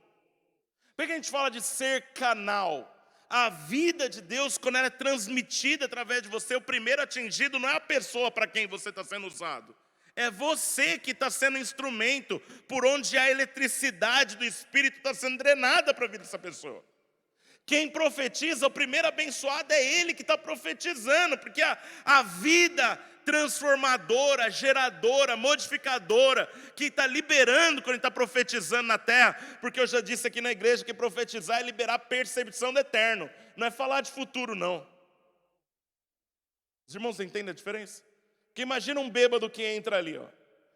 Por que a gente fala de ser canal? A vida de Deus, quando ela é transmitida através de você, o primeiro atingido não é a pessoa para quem você está sendo usado. É você que está sendo instrumento por onde a eletricidade do Espírito está sendo drenada para a vida dessa pessoa. Quem profetiza, o primeiro abençoado é ele que está profetizando, porque a vida transformadora, geradora, modificadora, que está liberando quando ele está profetizando na terra, porque eu já disse aqui na igreja que profetizar é liberar percepção do eterno, não é falar de futuro não. Os irmãos entendem a diferença? Porque imagina um bêbado que entra ali, ó.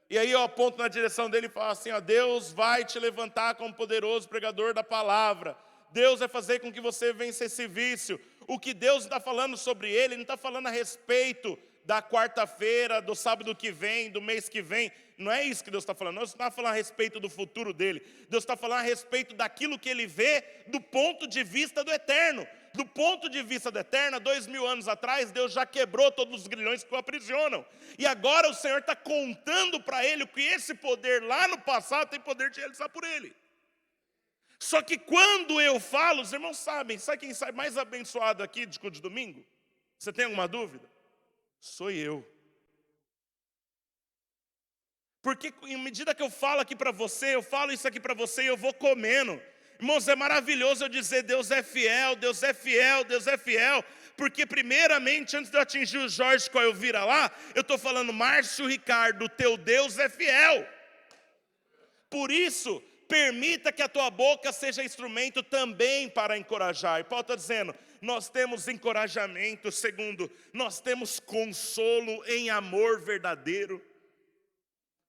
E aí eu aponto na direção dele e falo assim, ó: Deus vai te levantar como poderoso pregador da palavra. Deus vai fazer com que você vença esse vício. O que Deus está falando sobre ele, não está falando a respeito da quarta-feira, do sábado que vem, do mês que vem. Não é isso que Deus está falando. Deus não está falando a respeito do futuro dele. Deus está falando a respeito daquilo que ele vê do ponto de vista do eterno. Do ponto de vista do eterno, 2000 anos atrás, Deus já quebrou todos os grilhões que o aprisionam. E agora o Senhor está contando para ele que esse poder lá no passado tem poder de realizar por ele. Só que quando eu falo, os irmãos sabem, sabe quem sai mais abençoado aqui de culto de domingo? Você tem alguma dúvida? Sou eu. Porque em medida que eu falo aqui para você, eu falo isso aqui para você e eu vou comendo. Irmãos, é maravilhoso eu dizer Deus é fiel, Deus é fiel, Deus é fiel. Porque primeiramente, antes de eu atingir o Jorge com a Elvira lá, eu estou falando, Márcio Ricardo, teu Deus é fiel. Por isso, permita que a tua boca seja instrumento também para encorajar. E Paulo está dizendo, nós temos encorajamento. Segundo, nós temos consolo em amor verdadeiro.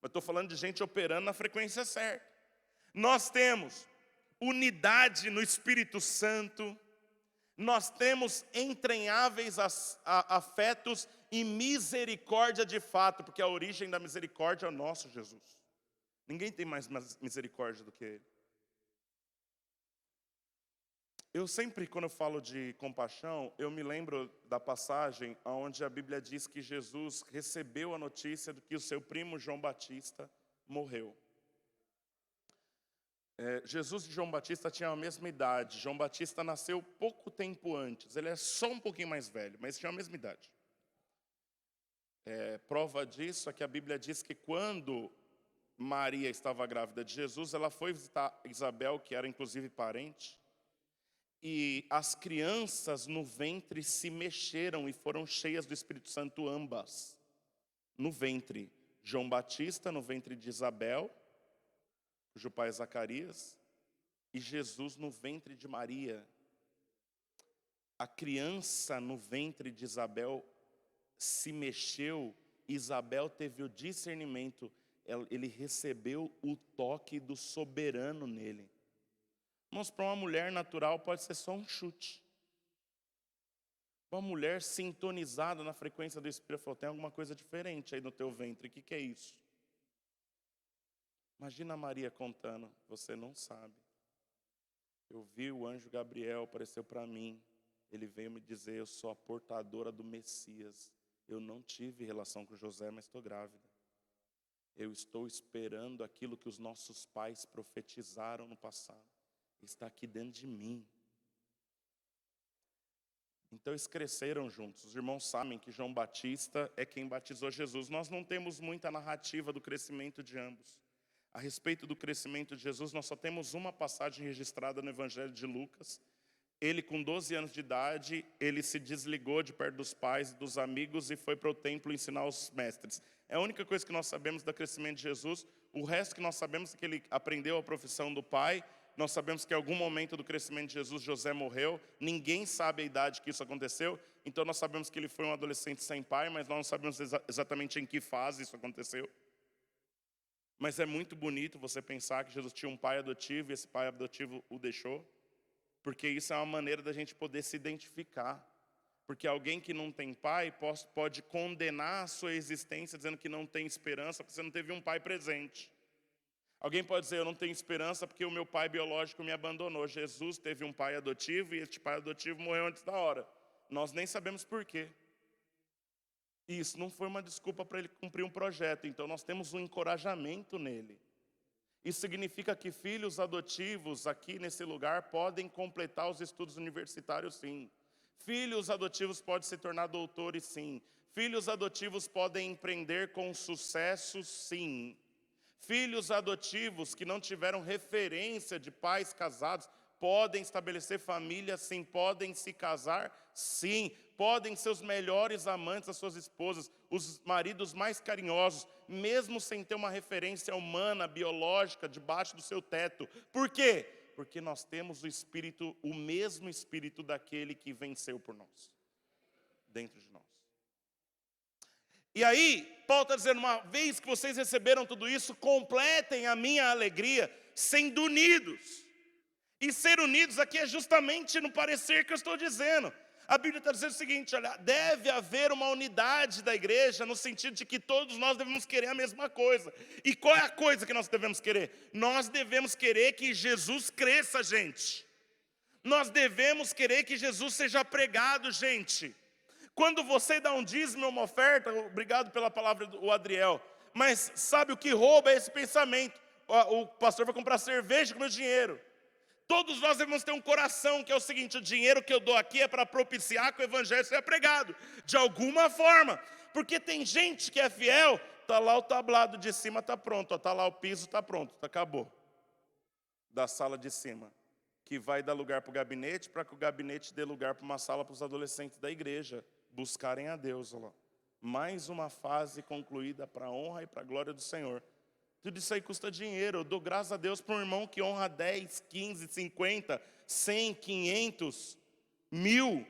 Eu estou falando de gente operando na frequência certa. Nós temos unidade no Espírito Santo. Nós temos entranháveis afetos e misericórdia de fato, porque a origem da misericórdia é o nosso Jesus. Ninguém tem mais misericórdia do que Ele. Eu sempre, quando eu falo de compaixão, eu me lembro da passagem onde a Bíblia diz que Jesus recebeu a notícia de que o seu primo João Batista morreu. Jesus e João Batista tinham a mesma idade. João Batista nasceu pouco tempo antes. Ele é só um pouquinho mais velho, mas tinha a mesma idade. Prova disso é que a Bíblia diz que quando Maria estava grávida de Jesus, ela foi visitar Isabel, que era inclusive parente, e as crianças no ventre se mexeram e foram cheias do Espírito Santo ambas. No ventre, João Batista, no ventre de Isabel, cujo pai é Zacarias, e Jesus no ventre de Maria. A criança no ventre de Isabel se mexeu, Isabel teve o discernimento, ele recebeu o toque do soberano nele. Mas para uma mulher natural pode ser só um chute. Uma mulher sintonizada na frequência do Espírito falou, tem alguma coisa diferente aí no teu ventre, o que é isso? Imagina a Maria contando, você não sabe. Eu vi o anjo Gabriel, apareceu para mim. Ele veio me dizer, eu sou a portadora do Messias. Eu não tive relação com José, mas estou grávida. Eu estou esperando aquilo que os nossos pais profetizaram no passado. Está aqui dentro de mim. Então eles cresceram juntos. Os irmãos sabem que João Batista é quem batizou Jesus. Nós não temos muita narrativa do crescimento de ambos. A respeito do crescimento de Jesus, nós só temos uma passagem registrada no Evangelho de Lucas. Ele, com 12 anos de idade, ele se desligou de perto dos pais e dos amigos e foi para o templo ensinar os mestres. É a única coisa que nós sabemos do crescimento de Jesus. O resto que nós sabemos é que ele aprendeu a profissão do pai. Nós sabemos que em algum momento do crescimento de Jesus, José morreu. Ninguém sabe a idade que isso aconteceu. Então nós sabemos que ele foi um adolescente sem pai, mas nós não sabemos exatamente em que fase isso aconteceu. Mas é muito bonito você pensar que Jesus tinha um pai adotivo e esse pai adotivo o deixou. Porque isso é uma maneira da gente poder se identificar. Porque alguém que não tem pai pode condenar a sua existência dizendo que não tem esperança porque você não teve um pai presente. Alguém pode dizer, eu não tenho esperança porque o meu pai biológico me abandonou. Jesus teve um pai adotivo e este pai adotivo morreu antes da hora. Nós nem sabemos por quê. E isso não foi uma desculpa para ele cumprir um projeto. Então nós temos um encorajamento nele. Isso significa que filhos adotivos aqui nesse lugar podem completar os estudos universitários, sim. Filhos adotivos podem se tornar doutores, sim. Filhos adotivos podem empreender com sucesso, sim. Filhos adotivos que não tiveram referência de pais casados podem estabelecer família, sim. Podem se casar, sim. Podem ser os melhores amantes das suas esposas, os maridos mais carinhosos, mesmo sem ter uma referência humana, biológica, debaixo do seu teto. Por quê? Porque nós temos o Espírito, o mesmo Espírito daquele que venceu por nós, dentro de nós. E aí, Paulo está dizendo, uma vez que vocês receberam tudo isso, completem a minha alegria, sendo unidos. E ser unidos aqui é justamente no parecer que eu estou dizendo. A Bíblia está dizendo o seguinte, olha, deve haver uma unidade da igreja, no sentido de que todos nós devemos querer a mesma coisa. E qual é a coisa que nós devemos querer? Nós devemos querer que Jesus cresça, gente. Nós devemos querer que Jesus seja pregado, gente. Quando você dá um dízimo ou uma oferta, obrigado pela palavra do Adriel, mas sabe o que rouba é esse pensamento. O pastor vai comprar cerveja com meu dinheiro. Todos nós devemos ter um coração que é o seguinte, o dinheiro que eu dou aqui é para propiciar que o evangelho seja pregado, de alguma forma. Porque tem gente que é fiel, está lá o tablado de cima, está pronto, está lá o piso, está pronto, acabou. Da sala de cima, que vai dar lugar para o gabinete, para que o gabinete dê lugar para uma sala para os adolescentes da igreja buscarem a Deus. Olha lá. Mais uma fase concluída para a honra e para a glória do Senhor. Tudo isso aí custa dinheiro. Eu dou graças a Deus para um irmão que honra 10, 15, 50, 100, 500, 1000,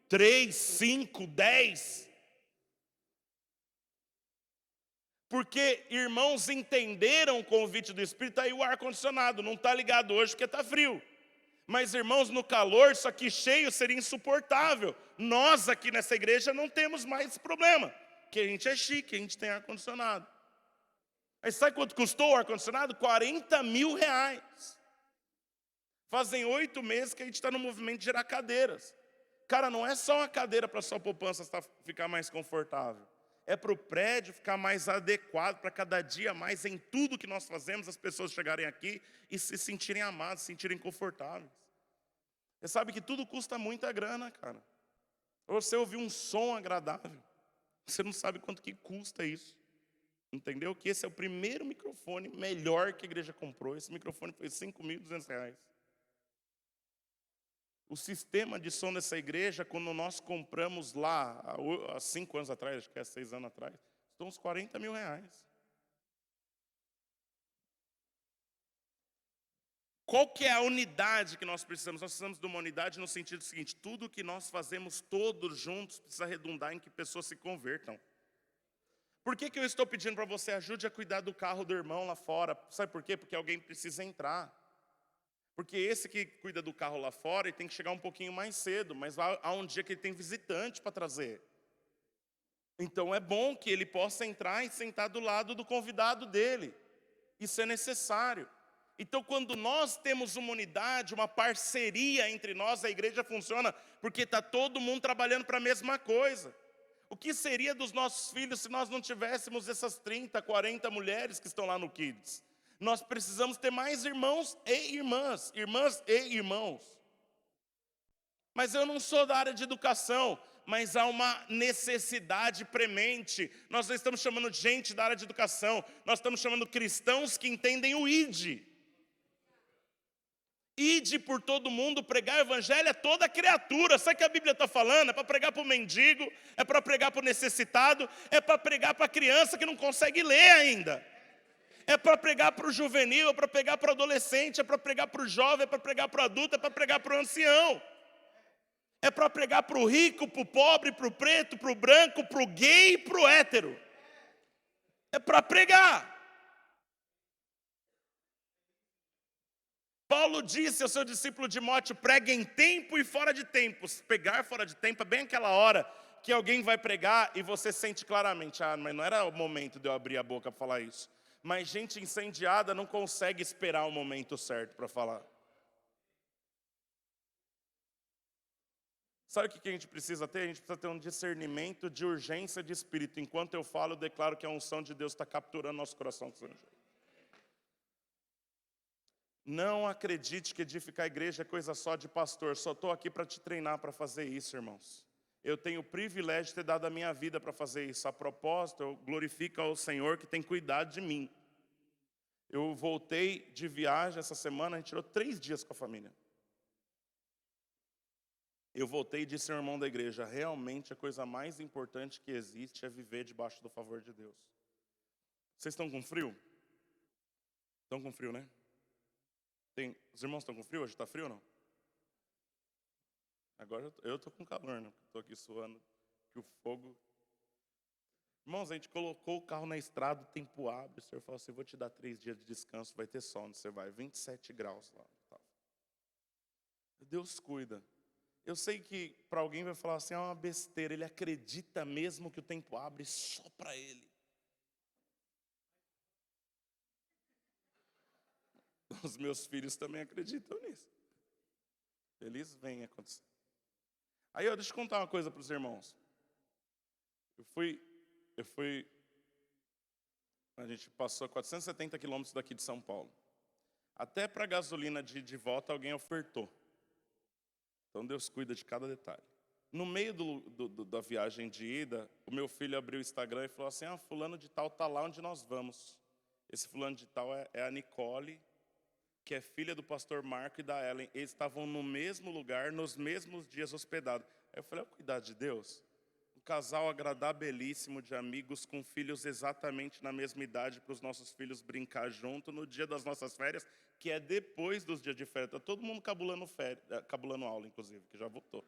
3, 5, 10. Porque irmãos entenderam o convite do Espírito, aí o ar-condicionado não está ligado hoje porque está frio. Mas irmãos, no calor, isso aqui cheio seria insuportável. Nós aqui nessa igreja não temos mais esse problema, porque a gente é chique, a gente tem ar-condicionado. Aí sabe quanto custou o ar-condicionado? 40 mil reais. Fazem 8 meses que a gente está no movimento de gerar cadeiras. Cara, não é só uma cadeira para sua poupança ficar mais confortável. É para o prédio ficar mais adequado, para cada dia mais em tudo que nós fazemos, as pessoas chegarem aqui e se sentirem amadas, se sentirem confortáveis. Você sabe que tudo custa muita grana, cara. Você ouvir um som agradável, você não sabe quanto que custa isso. Entendeu? Que esse é o primeiro microfone melhor que a igreja comprou. Esse microfone foi R$5.200. O sistema de som dessa igreja, quando nós compramos lá, há 5 anos atrás, acho que é 6 anos atrás, custou uns 40 mil reais. Qual que é a unidade que nós precisamos? Nós precisamos de uma unidade no sentido seguinte, tudo que nós fazemos todos juntos precisa redundar em que pessoas se convertam. Por que eu estou pedindo para você ajude a cuidar do carro do irmão lá fora? Sabe por quê? Porque alguém precisa entrar. Porque esse que cuida do carro lá fora, ele tem que chegar um pouquinho mais cedo, mas há um dia que ele tem visitante para trazer. Então é bom que ele possa entrar e sentar do lado do convidado dele. Isso é necessário. Então quando nós temos uma unidade, uma parceria entre nós, a igreja funciona porque está todo mundo trabalhando para a mesma coisa. O que seria dos nossos filhos se nós não tivéssemos essas 30, 40 mulheres que estão lá no Kids? Nós precisamos ter mais irmãos e irmãs, irmãs e irmãos. Mas eu não sou da área de educação, mas há uma necessidade premente. Nós não estamos chamando gente da área de educação, nós estamos chamando cristãos que entendem o ID. Ide por todo mundo, pregar o evangelho a toda criatura. Sabe o que a Bíblia está falando? É para pregar para o mendigo, é para pregar para o necessitado, é para pregar para a criança que não consegue ler ainda. É para pregar para o juvenil, é para pregar para o adolescente, é para pregar para o jovem, é para pregar para o adulto, é para pregar para o ancião. É para pregar para o rico, para o pobre, para o preto, para o branco, para o gay e para o hétero. É para pregar. Paulo disse ao seu discípulo Timóteo, pregue em tempo e fora de tempo. Pregar fora de tempo é bem aquela hora que alguém vai pregar e você sente claramente, mas não era o momento de eu abrir a boca para falar isso. Mas gente incendiada não consegue esperar o momento certo para falar. Sabe o que a gente precisa ter? A gente precisa ter um discernimento de urgência de espírito. Enquanto eu falo, eu declaro que a unção de Deus está capturando nosso coração. Não acredite que edificar a igreja é coisa só de pastor. Só estou aqui para te treinar para fazer isso, irmãos. Eu tenho o privilégio de ter dado a minha vida para fazer isso. A propósito, eu glorifico ao Senhor que tem cuidado de mim. Eu voltei de viagem essa semana, a gente tirou 3 dias com a família. Eu voltei e disse ao irmão da igreja, realmente a coisa mais importante que existe é viver debaixo do favor de Deus. Vocês estão com frio? Estão com frio, né? Os irmãos estão com frio hoje? Está frio ou não? Agora eu estou com calor, né? Estou aqui suando, que o fogo... Irmãos, a gente colocou o carro na estrada, o tempo abre, o Senhor falou assim, vou te dar 3 dias de descanso, vai ter sol onde você vai, 27 graus lá. Deus cuida. Eu sei que para alguém vai falar assim, é uma besteira, ele acredita mesmo que o tempo abre só para ele. Os meus filhos também acreditam nisso. Eles veem acontecer. Aí, deixa eu contar uma coisa para os irmãos. Eu fui, a gente passou 470 quilômetros daqui de São Paulo. Até para gasolina de volta alguém ofertou. Então Deus cuida de cada detalhe. No meio da viagem de ida, o meu filho abriu o Instagram e falou assim, fulano de tal está lá onde nós vamos. Esse fulano de tal é a Nicole, que é filha do pastor Marco e da Ellen. Eles estavam no mesmo lugar, nos mesmos dias hospedados. Aí eu falei, cuidado de Deus. Um casal agradabilíssimo de amigos com filhos exatamente na mesma idade para os nossos filhos brincar junto no dia das nossas férias, que é depois dos dias de férias. Está todo mundo cabulando aula, inclusive, que já voltou.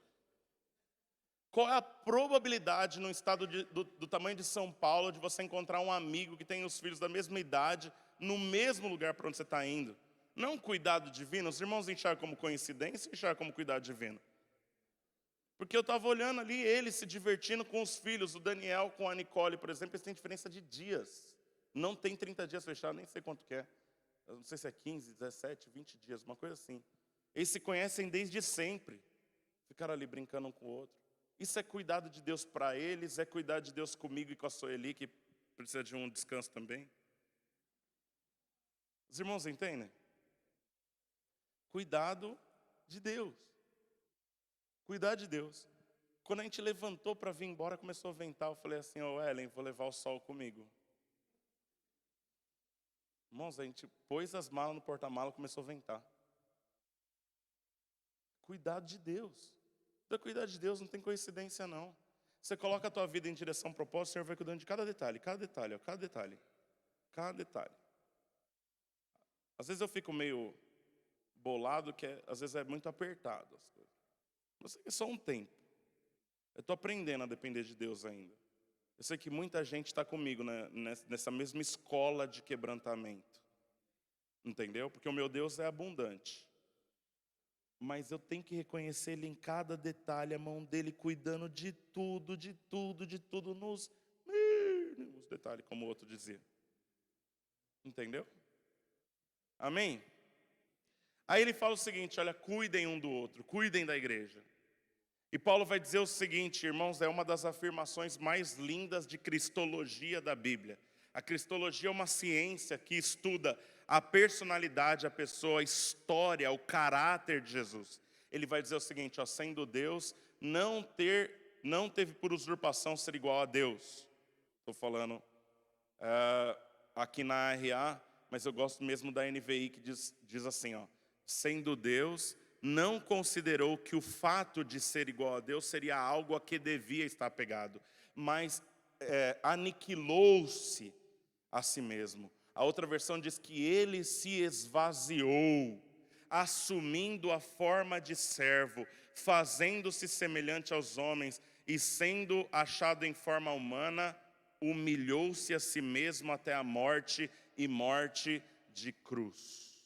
Qual é a probabilidade no estado do tamanho de São Paulo de você encontrar um amigo que tem os filhos da mesma idade no mesmo lugar para onde você está indo? Não cuidado divino, os irmãos enxergam como coincidência ou enxergam como cuidado divino? Porque eu estava olhando ali eles se divertindo com os filhos, o Daniel com a Nicole, por exemplo, eles têm diferença de dias. Não tem 30 dias fechados, nem sei quanto que é. Eu não sei se é 15, 17, 20 dias, uma coisa assim. Eles se conhecem desde sempre. Ficaram ali brincando um com o outro. Isso é cuidado de Deus para eles, é cuidado de Deus comigo e com a Soeli, que precisa de um descanso também. Os irmãos entendem? Cuidado de Deus. Cuidar de Deus. Quando a gente levantou para vir embora, começou a ventar. Eu falei assim, Ellen, vou levar o sol comigo. Irmãos, a gente pôs as malas no porta-malas e começou a ventar. Cuidado de Deus. Para cuidar de Deus não tem coincidência não. Você coloca a tua vida em direção ao propósito, o Senhor vai cuidando de cada detalhe, cada detalhe, cada detalhe. Cada detalhe. Às vezes eu fico meio bolado, que às vezes é muito apertado as coisas. Mas é só um tempo. Eu estou aprendendo a depender de Deus ainda. Eu sei que muita gente está comigo, né, nessa mesma escola de quebrantamento. Entendeu? Porque o meu Deus é abundante. Mas eu tenho que reconhecer Ele em cada detalhe, a mão dEle cuidando de tudo, nos mínimos detalhes, como o outro dizia. Entendeu? Amém? Aí ele fala o seguinte, olha, cuidem um do outro, cuidem da igreja. E Paulo vai dizer o seguinte, irmãos, é uma das afirmações mais lindas de cristologia da Bíblia. A cristologia é uma ciência que estuda a personalidade, a pessoa, a história, o caráter de Jesus. Ele vai dizer o seguinte, sendo Deus, não teve por usurpação ser igual a Deus. Estou falando aqui na RA, mas eu gosto mesmo da NVI que diz assim, sendo Deus, não considerou que o fato de ser igual a Deus seria algo a que devia estar apegado, mas aniquilou-se a si mesmo. A outra versão diz que ele se esvaziou, assumindo a forma de servo, fazendo-se semelhante aos homens e sendo achado em forma humana, humilhou-se a si mesmo até a morte e morte de cruz.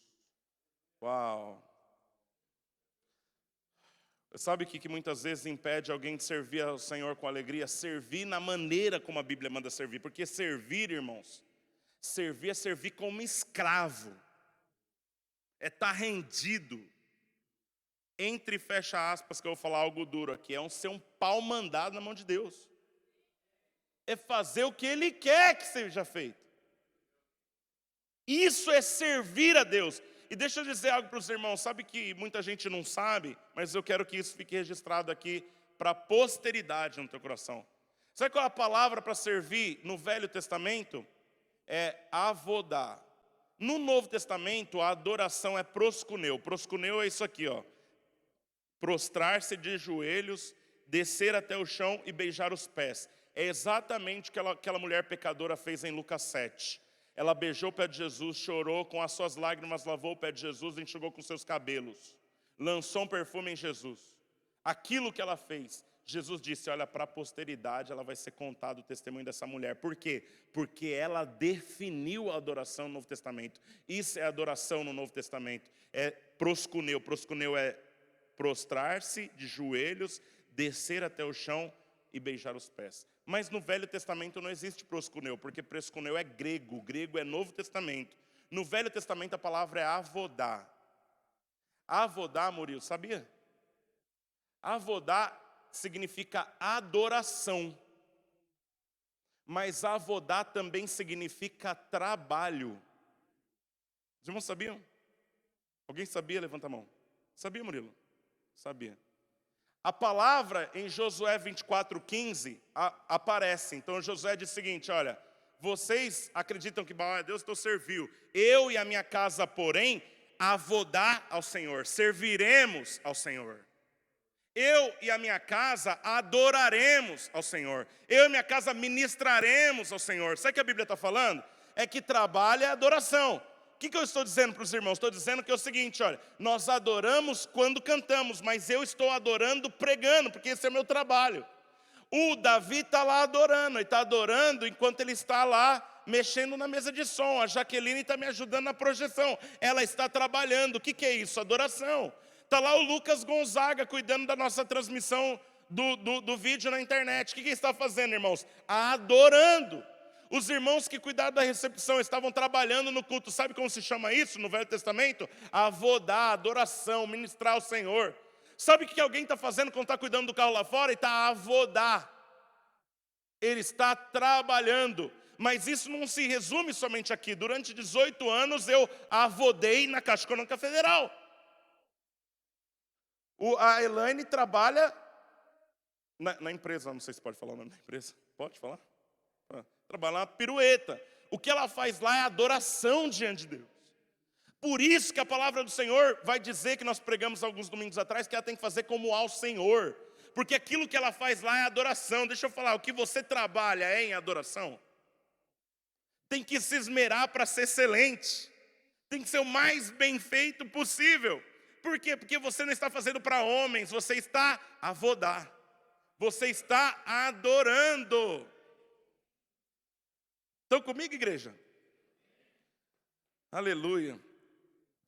Uau! Sabe o que muitas vezes impede alguém de servir ao Senhor com alegria? Servir na maneira como a Bíblia manda servir. Porque servir, irmãos, servir é servir como escravo. É estar rendido. Entre fecha aspas, que eu vou falar algo duro aqui, ser um pau mandado na mão de Deus. É fazer o que Ele quer que seja feito. Isso é servir a Deus. E deixa eu dizer algo para os irmãos, sabe que muita gente não sabe, mas eu quero que isso fique registrado aqui para a posteridade no teu coração. Sabe qual é a palavra para servir no Velho Testamento? É avodar. No Novo Testamento, a adoração é proskuneu. Proskuneu é isso aqui, prostrar-se de joelhos, descer até o chão e beijar os pés. É exatamente o que aquela mulher pecadora fez em Lucas 7. Ela beijou o pé de Jesus, chorou, com as suas lágrimas lavou o pé de Jesus, enxugou com seus cabelos, lançou um perfume em Jesus. Aquilo que ela fez, Jesus disse, olha, para a posteridade ela vai ser contado o testemunho dessa mulher. Por quê? Porque ela definiu a adoração no Novo Testamento. Isso é adoração no Novo Testamento. É proskuneu. Proskuneu é prostrar-se de joelhos, descer até o chão e beijar os pés. Mas no Velho Testamento não existe proskuneu, porque proskuneu é grego, o grego é Novo Testamento. No Velho Testamento a palavra é avodá. Avodá, Murilo, sabia? Avodá significa adoração. Mas avodá também significa trabalho. Os irmãos sabiam? Alguém sabia? Levanta a mão. Sabia, Murilo? Sabia. A palavra em Josué 24:15 aparece. Então Josué diz o seguinte, olha, vocês acreditam que Baal é Deus, então serviu. Eu e a minha casa, porém, avodá ao Senhor, serviremos ao Senhor. Eu e a minha casa adoraremos ao Senhor. Eu e minha casa ministraremos ao Senhor. Sabe o que a Bíblia está falando? É que trabalho é adoração. O que eu estou dizendo para os irmãos? Estou dizendo que é o seguinte, olha, nós adoramos quando cantamos, mas eu estou adorando pregando, porque esse é o meu trabalho. O Davi está lá adorando, ele está adorando enquanto ele está lá mexendo na mesa de som. A Jaqueline está me ajudando na projeção, ela está trabalhando. O que é isso? Adoração. Está lá o Lucas Gonzaga cuidando da nossa transmissão do vídeo na internet. O que ele está fazendo, irmãos? Adorando. Os irmãos que cuidaram da recepção estavam trabalhando no culto. Sabe como se chama isso no Velho Testamento? Avodar, adoração, ministrar ao Senhor. Sabe o que alguém está fazendo quando está cuidando do carro lá fora? Ele está a avodar. Ele está trabalhando. Mas isso não se resume somente aqui. Durante 18 anos eu avodei na Caixa Econômica Federal. A Elaine trabalha na empresa. Não sei se pode falar o nome da empresa. Pode falar? Trabalhar na Pirueta. O que ela faz lá é adoração diante de Deus. Por isso que a palavra do Senhor vai dizer, que nós pregamos alguns domingos atrás, que ela tem que fazer como ao Senhor. Porque aquilo que ela faz lá é adoração. Deixa eu falar, o que você trabalha é em adoração. Tem que se esmerar para ser excelente. Tem que ser o mais bem feito possível. Por quê? Porque você não está fazendo para homens, você está a avodar. Você está adorando. Estão comigo, igreja? Aleluia.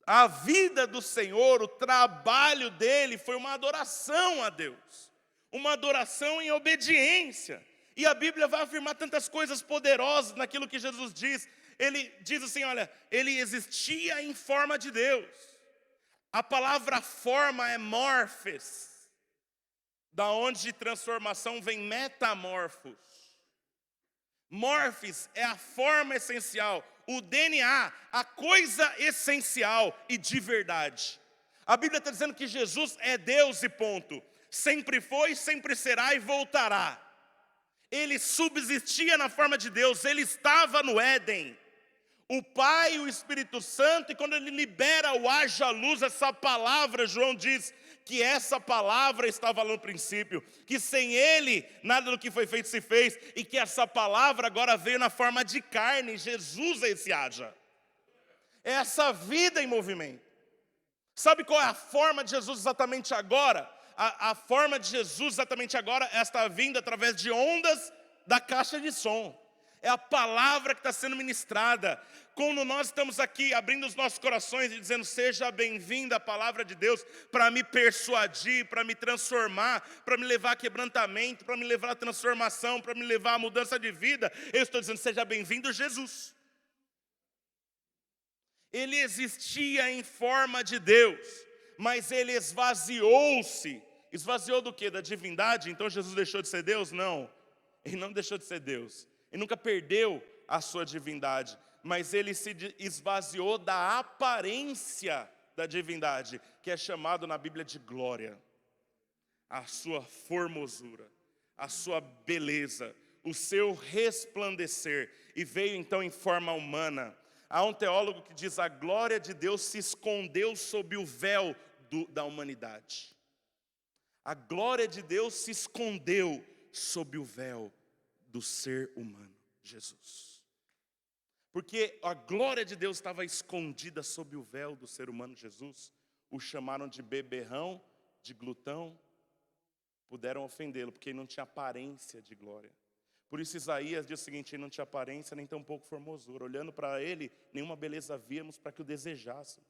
A vida do Senhor, o trabalho dele foi uma adoração a Deus. Uma adoração em obediência. E a Bíblia vai afirmar tantas coisas poderosas naquilo que Jesus diz. Ele diz assim, olha, ele existia em forma de Deus. A palavra forma é morfes. Da onde de transformação vem metamorfos. Morfes é a forma essencial, o DNA, a coisa essencial e de verdade. A Bíblia está dizendo que Jesus é Deus e ponto. Sempre foi, sempre será e voltará. Ele subsistia na forma de Deus, ele estava no Éden. O Pai e o Espírito Santo, e quando ele libera o haja luz, essa palavra, João diz que essa palavra estava lá no princípio, que sem ele nada do que foi feito se fez, e que essa palavra agora veio na forma de carne. Jesus é esse haja. É essa vida em movimento. Sabe qual é a forma de Jesus exatamente agora? A forma de Jesus exatamente agora é esta vinda através de ondas da caixa de som. É a palavra que está sendo ministrada. Quando nós estamos aqui abrindo os nossos corações e dizendo, seja bem-vinda a palavra de Deus para me persuadir, para me transformar, para me levar a quebrantamento, para me levar a transformação, para me levar a mudança de vida, eu estou dizendo, seja bem-vindo Jesus. Ele existia em forma de Deus, mas ele esvaziou-se. Esvaziou do quê? Da divindade? Então Jesus deixou de ser Deus? Não, ele não deixou de ser Deus. Ele nunca perdeu a sua divindade, mas ele se esvaziou da aparência da divindade, que é chamado na Bíblia de glória. A sua formosura, a sua beleza, o seu resplandecer, e veio então em forma humana. Há um teólogo que diz, a glória de Deus se escondeu sob o véu da humanidade. A glória de Deus se escondeu sob o véu do ser humano, Jesus. Porque a glória de Deus estava escondida sob o véu do ser humano, Jesus. O chamaram de beberrão, de glutão. Puderam ofendê-lo, porque ele não tinha aparência de glória. Por isso Isaías diz o seguinte, ele não tinha aparência, nem tampouco formosura. Olhando para ele, nenhuma beleza víamos para que o desejássemos.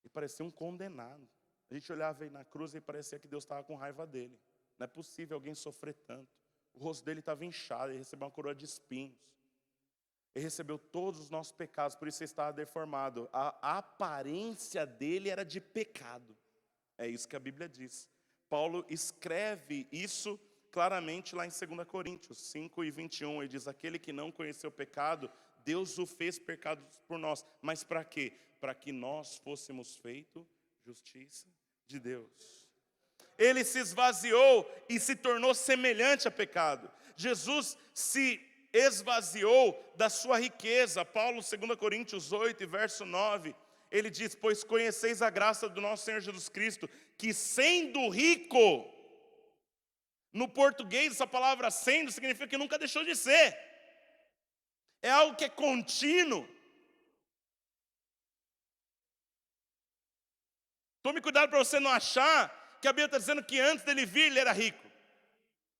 E parecia um condenado. A gente olhava aí na cruz e parecia que Deus estava com raiva dele. Não é possível alguém sofrer tanto. O rosto dele estava inchado, ele recebeu uma coroa de espinhos. Ele recebeu todos os nossos pecados, por isso ele estava deformado. A aparência dele era de pecado. É isso que a Bíblia diz. Paulo escreve isso claramente lá em 2 Coríntios 5:21. Ele diz, aquele que não conheceu o pecado, Deus o fez pecado por nós. Mas para quê? Para que nós fôssemos feitos justiça de Deus. Ele se esvaziou e se tornou semelhante a pecado. Jesus se esvaziou da sua riqueza. Paulo, 2 Coríntios 8, verso 9, ele diz, pois conheceis a graça do nosso Senhor Jesus Cristo, que sendo rico, no português essa palavra sendo significa que nunca deixou de ser. É algo que é contínuo. Tome cuidado para você não achar que a Bíblia está dizendo que antes dele vir ele era rico.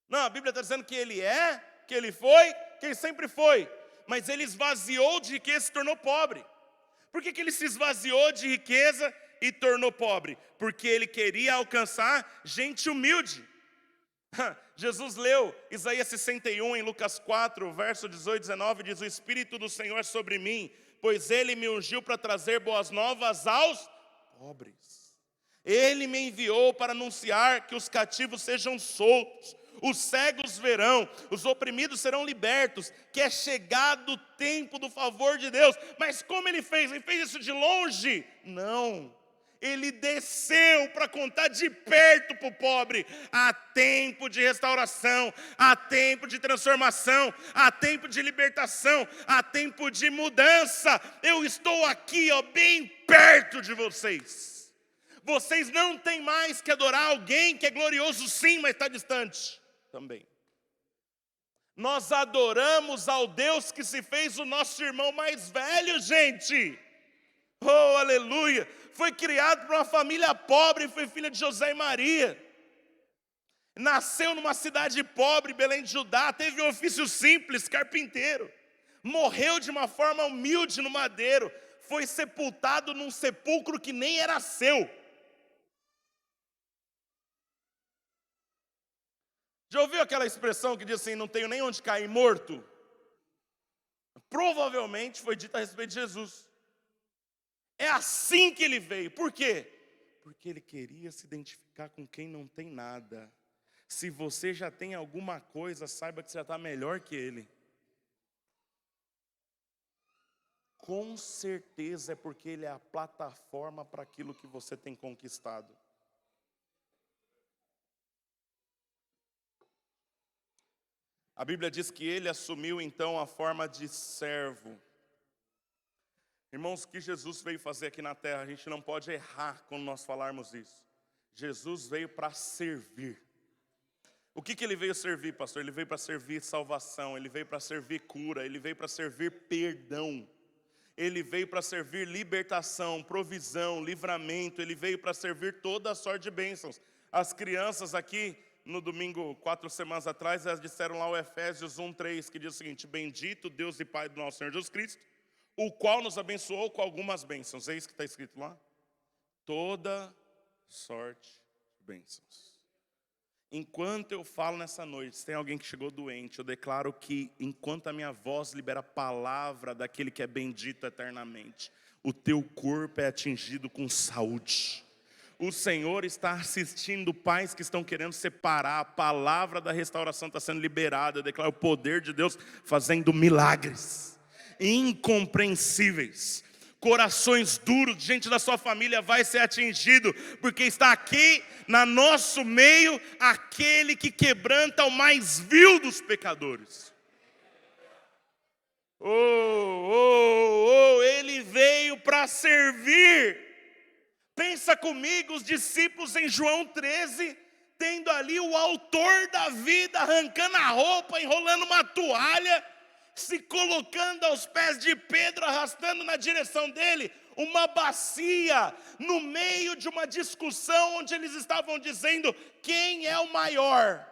Não, a Bíblia está dizendo que ele é, que ele foi, que ele sempre foi. Mas ele esvaziou de riqueza e se tornou pobre. Por que ele se esvaziou de riqueza e tornou pobre? Porque ele queria alcançar gente humilde. Jesus leu Isaías 61 em Lucas 4, verso 18 e 19, diz, o Espírito do Senhor é sobre mim, pois Ele me ungiu para trazer boas novas aos pobres. Ele me enviou para anunciar que os cativos sejam soltos, os cegos verão, os oprimidos serão libertos, que é chegado o tempo do favor de Deus. Mas como ele fez? Ele fez isso de longe? Não. Ele desceu para contar de perto para o pobre. Há tempo de restauração, há tempo de transformação, há tempo de libertação, há tempo de mudança. Eu estou aqui, ó, bem perto de vocês. Vocês não têm mais que adorar alguém que é glorioso sim, mas está distante também. Nós adoramos ao Deus que se fez o nosso irmão mais velho, gente. Oh, aleluia. Foi criado por uma família pobre, foi filha de José e Maria. Nasceu numa cidade pobre, Belém de Judá, teve um ofício simples, carpinteiro. Morreu de uma forma humilde no madeiro. Foi sepultado num sepulcro que nem era seu. Já ouviu aquela expressão que diz assim, não tenho nem onde cair morto? Provavelmente foi dita a respeito de Jesus. É assim que ele veio. Por quê? Porque ele queria se identificar com quem não tem nada. Se você já tem alguma coisa, saiba que você já está melhor que ele. Com certeza é porque ele é a plataforma para aquilo que você tem conquistado. A Bíblia diz que ele assumiu então a forma de servo. Irmãos, o que Jesus veio fazer aqui na terra, a gente não pode errar quando nós falarmos isso. Jesus veio para servir. O que ele veio servir, pastor? Ele veio para servir salvação, ele veio para servir cura, ele veio para servir perdão. Ele veio para servir libertação, provisão, livramento, ele veio para servir toda a sorte de bênçãos. As crianças aqui, no domingo, 4 semanas atrás, elas disseram lá o Efésios 1:3, que diz o seguinte, bendito Deus e Pai do nosso Senhor Jesus Cristo, o qual nos abençoou com algumas bênçãos. É isso que está escrito lá? Toda sorte de bênçãos. Enquanto eu falo nessa noite, se tem alguém que chegou doente, eu declaro que enquanto a minha voz libera a palavra daquele que é bendito eternamente, o teu corpo é atingido com saúde. O Senhor está assistindo pais que estão querendo separar, a palavra da restauração está sendo liberada. Eu declaro o poder de Deus fazendo milagres incompreensíveis. Corações duros, gente da sua família vai ser atingido, porque está aqui no nosso meio aquele que quebranta o mais vil dos pecadores. Ele veio para servir. Pensa comigo, os discípulos em João 13, tendo ali o autor da vida, arrancando a roupa, enrolando uma toalha, se colocando aos pés de Pedro, arrastando na direção dele uma bacia, no meio de uma discussão onde eles estavam dizendo quem é o maior.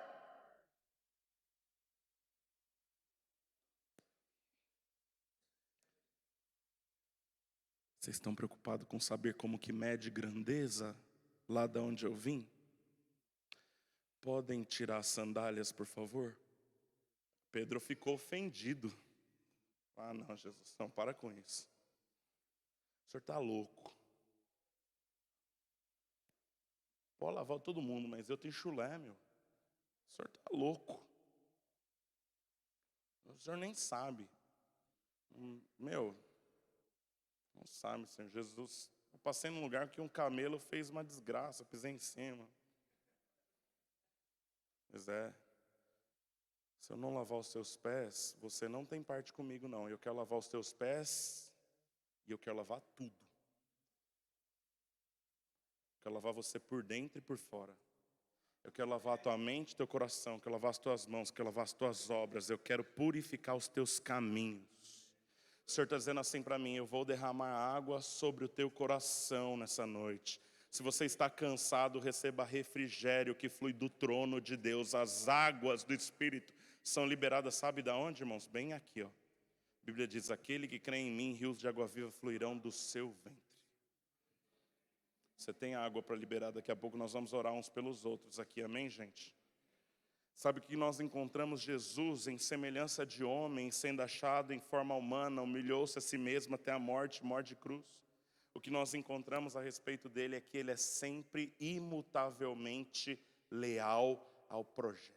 Vocês estão preocupados com saber como que mede grandeza lá de onde eu vim? Podem tirar as sandálias, por favor? Pedro ficou ofendido. Ah, não, Jesus, não, para com isso. O senhor está louco. Pode lavar todo mundo, mas eu tenho chulé, meu. O senhor está louco. O senhor nem sabe. Meu, não sabe, Senhor Jesus. Eu passei num lugar que um camelo fez uma desgraça, pisei em cima. Mas se eu não lavar os seus pés, você não tem parte comigo, não. Eu quero lavar os teus pés e eu quero lavar tudo. Eu quero lavar você por dentro e por fora. Eu quero lavar a tua mente, teu coração. Eu quero lavar as tuas mãos, eu quero lavar as tuas obras. Eu quero purificar os teus caminhos. O Senhor está dizendo assim para mim: eu vou derramar água sobre o teu coração nessa noite. Se você está cansado, receba refrigério que flui do trono de Deus. As águas do Espírito são liberadas, sabe de onde, irmãos? Bem aqui, ó. A Bíblia diz: aquele que crê em mim, rios de água viva fluirão do seu ventre. Você tem água para liberar, daqui a pouco nós vamos orar uns pelos outros aqui, amém, gente? Sabe que nós encontramos Jesus em semelhança de homem, sendo achado em forma humana, humilhou-se a si mesmo até a morte, morte de cruz. O que nós encontramos a respeito dele é que ele é sempre imutavelmente leal ao projeto.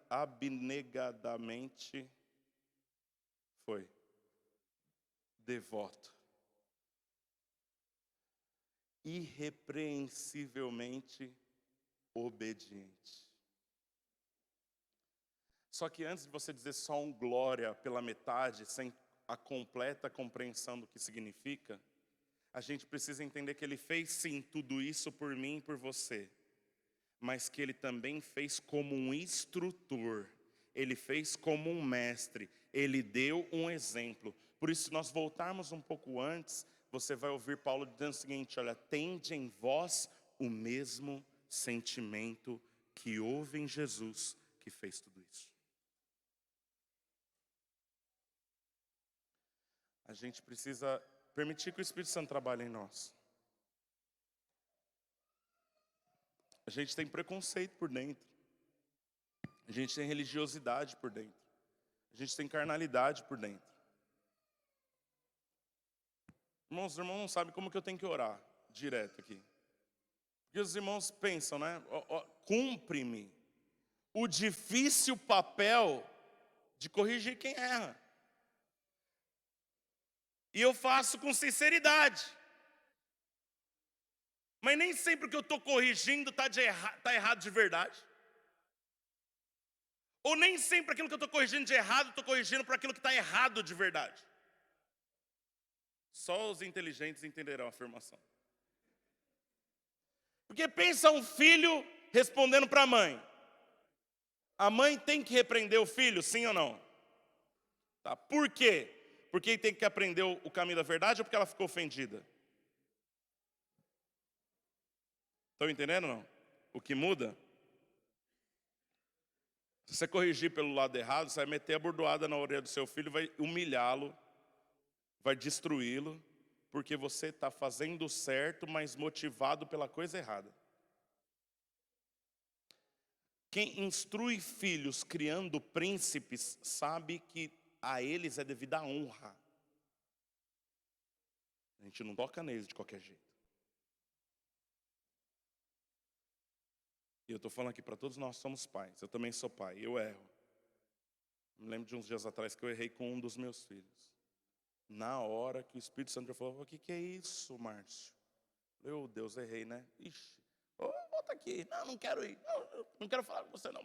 Abnegadamente foi devoto. Irrepreensivelmente obediente. Só que antes de você dizer só um glória pela metade, sem a completa compreensão do que significa, a gente precisa entender que ele fez sim tudo isso por mim e por você, mas que ele também fez como um instrutor, ele fez como um mestre, ele deu um exemplo. Por isso, se nós voltarmos um pouco antes, você vai ouvir Paulo dizendo o seguinte: olha, tende em vós o mesmo sentimento que houve em Jesus, que fez tudo isso. A gente precisa permitir que o Espírito Santo trabalhe em nós. A gente tem preconceito por dentro. A gente tem religiosidade por dentro. A gente tem carnalidade por dentro. Irmãos, os irmãos não sabem como que eu tenho que orar direto aqui. Porque os irmãos pensam, né? Cumpre-me o difícil papel de corrigir quem erra. E eu faço com sinceridade. Mas nem sempre o que eu estou corrigindo está errado de verdade. Ou nem sempre aquilo que eu estou corrigindo de errado, estou corrigindo por aquilo que está errado de verdade. Só os inteligentes entenderão a afirmação. Porque pensa um filho respondendo para a mãe. A mãe tem que repreender o filho, sim ou não? Tá. Por quê? Porque ele tem que aprender o caminho da verdade ou porque ela ficou ofendida? Estão entendendo ou não? O que muda? Se você corrigir pelo lado errado, você vai meter a bordoada na orelha do seu filho, vai humilhá-lo, vai destruí-lo, porque você está fazendo o certo, mas motivado pela coisa errada. Quem instrui filhos criando príncipes, sabe que a eles é devida a honra. A gente não toca neles de qualquer jeito. E eu estou falando aqui para todos nós somos pais. Eu também sou pai, eu erro. Me lembro de uns dias atrás que eu errei com um dos meus filhos. Na hora que o Espírito Santo falou: o que é isso, Márcio? Meu Deus, errei, né? Ixi, volta aqui. Não quero ir. Não quero falar com você, não.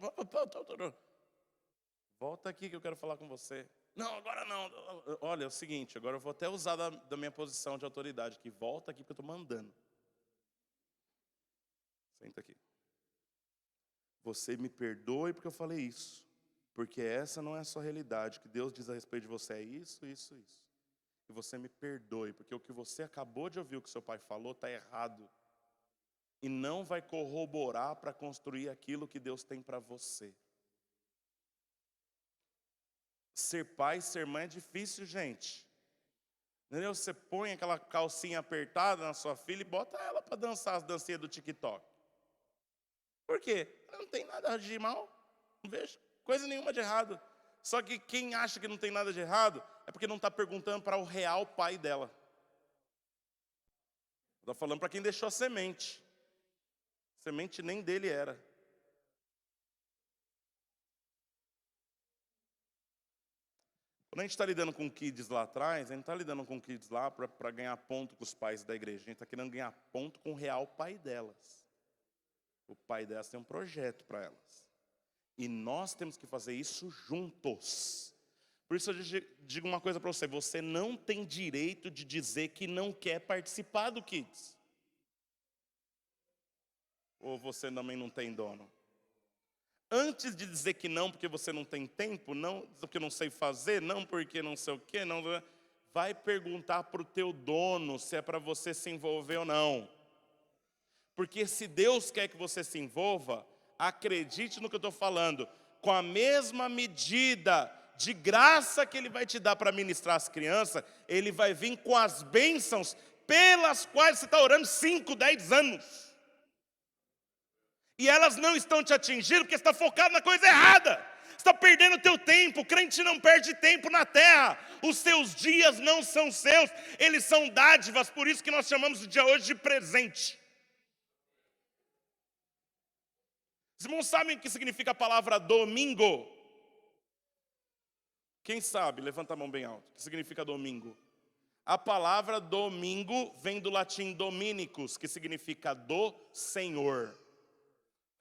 Volta aqui que eu quero falar com você. Não, agora não. Olha, é o seguinte, agora eu vou até usar da minha posição de autoridade, que volta aqui porque eu estou mandando. Senta aqui. Você me perdoe porque eu falei isso. Porque essa não é a sua realidade. O que Deus diz a respeito de você é isso, isso, isso. E você me perdoe, porque o que você acabou de ouvir, o que seu pai falou, está errado. E não vai corroborar para construir aquilo que Deus tem para você. Ser pai, ser mãe é difícil, gente. Entendeu? Você põe aquela calcinha apertada na sua filha e bota ela para dançar as dancinhas do TikTok. Por quê? Não tem nada de mal. Não vejo coisa nenhuma de errado. Só que quem acha que não tem nada de errado é porque não está perguntando para o real pai dela. Estou falando para quem deixou a semente. A semente nem dele era. Quando a gente está lidando com kids lá atrás, a gente não está lidando com kids lá para ganhar ponto com os pais da igreja. A gente está querendo ganhar ponto com o real pai delas. O pai delas tem um projeto para elas. E nós temos que fazer isso juntos. Por isso eu digo uma coisa para você. Você não tem direito de dizer que não quer participar do kids. Ou você também não tem dono? Antes de dizer que não porque você não tem tempo, não porque não sei fazer, não porque não sei o quê, não, vai perguntar para o teu dono se é para você se envolver ou não. Porque se Deus quer que você se envolva, acredite no que eu estou falando, com a mesma medida de graça que Ele vai te dar para ministrar as crianças, Ele vai vir com as bênçãos pelas quais você está orando 5, 10 anos. E elas não estão te atingindo porque você está focado na coisa errada. Você está perdendo o teu tempo. O crente não perde tempo na terra. Os seus dias não são seus, eles são dádivas. Por isso que nós chamamos o dia hoje de presente. Os irmãos sabem o que significa a palavra domingo? Quem sabe? Levanta a mão bem alto. O que significa domingo? A palavra domingo vem do latim dominicus, que significa do Senhor.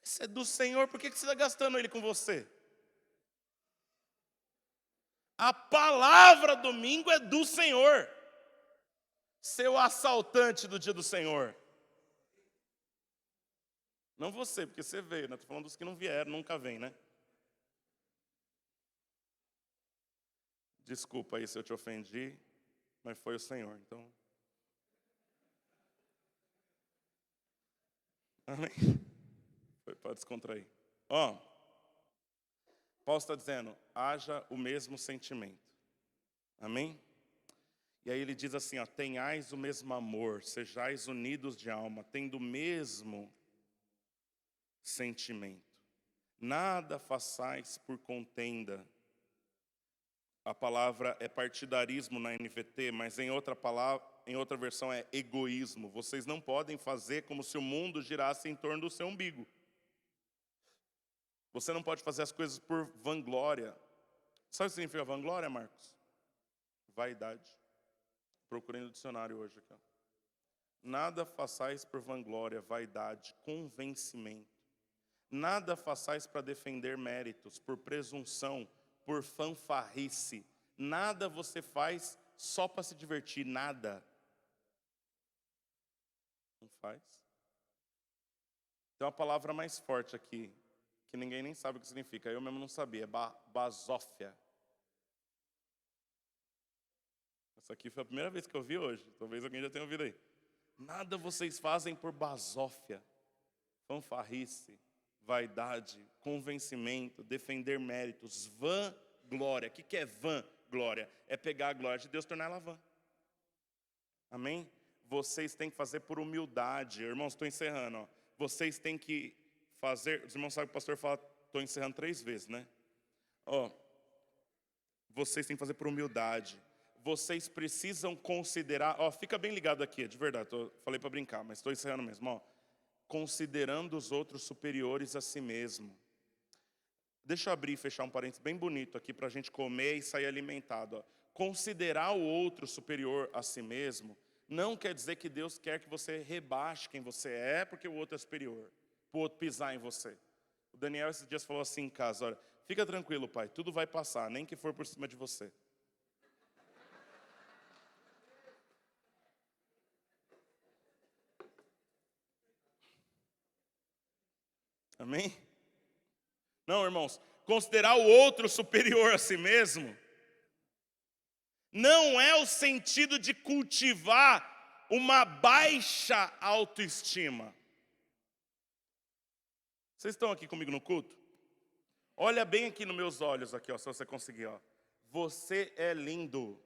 Isso é do Senhor, por que você está gastando ele com você? A palavra domingo é do Senhor. Seu assaltante do dia do Senhor. Não você, porque você veio, né? Estou falando dos que não vieram, nunca vêm, né? Desculpa aí se eu te ofendi, mas foi o Senhor, então. Amém? Foi para descontrair. Ó, Paulo está dizendo, haja o mesmo sentimento. Amém? E aí ele diz assim, ó, tenhais o mesmo amor, sejais unidos de alma, tendo o mesmo sentimento. Nada façais por contenda. A palavra é partidarismo na NVT, mas em outra palavra, em outra versão é egoísmo. Vocês não podem fazer como se o mundo girasse em torno do seu umbigo. Você não pode fazer as coisas por vanglória. Sabe o que significa vanglória, Marcos? Vaidade. Procurei no dicionário hoje aqui. Nada façais por vanglória, vaidade, convencimento. Nada façais para defender méritos, por presunção, por fanfarrice. Nada você faz só para se divertir, nada. Não faz. Tem uma palavra mais forte aqui, que ninguém nem sabe o que significa. Eu mesmo não sabia, basófia. Essa aqui foi a primeira vez que eu vi hoje. Talvez alguém já tenha ouvido aí. Nada vocês fazem por basófia, fanfarrice, vaidade, convencimento, defender méritos, vã glória. O que é vã glória? É pegar a glória de Deus e tornar ela vã. Amém? Vocês têm que fazer por humildade. Irmãos, estou encerrando. Ó. Vocês têm que fazer... Os irmãos sabem que o pastor fala, estou encerrando 3 vezes, né? Ó, vocês têm que fazer por humildade. Vocês precisam considerar... Ó, fica bem ligado aqui, de verdade. Falei para brincar, mas estou encerrando mesmo. Ó, considerando os outros superiores a si mesmo. Deixa eu abrir e fechar um parênteses bem bonito aqui para a gente comer e sair alimentado. Ó. Considerar o outro superior a si mesmo não quer dizer que Deus quer que você rebaixe quem você é porque o outro é superior, para o outro pisar em você. O Daniel esses dias falou assim em casa, olha, fica tranquilo, pai, tudo vai passar, nem que for por cima de você. Amém? Não, irmãos, considerar o outro superior a si mesmo não é o sentido de cultivar uma baixa autoestima. Vocês estão aqui comigo no culto? Olha bem aqui nos meus olhos, aqui, ó, se você conseguir. Ó. Você é lindo.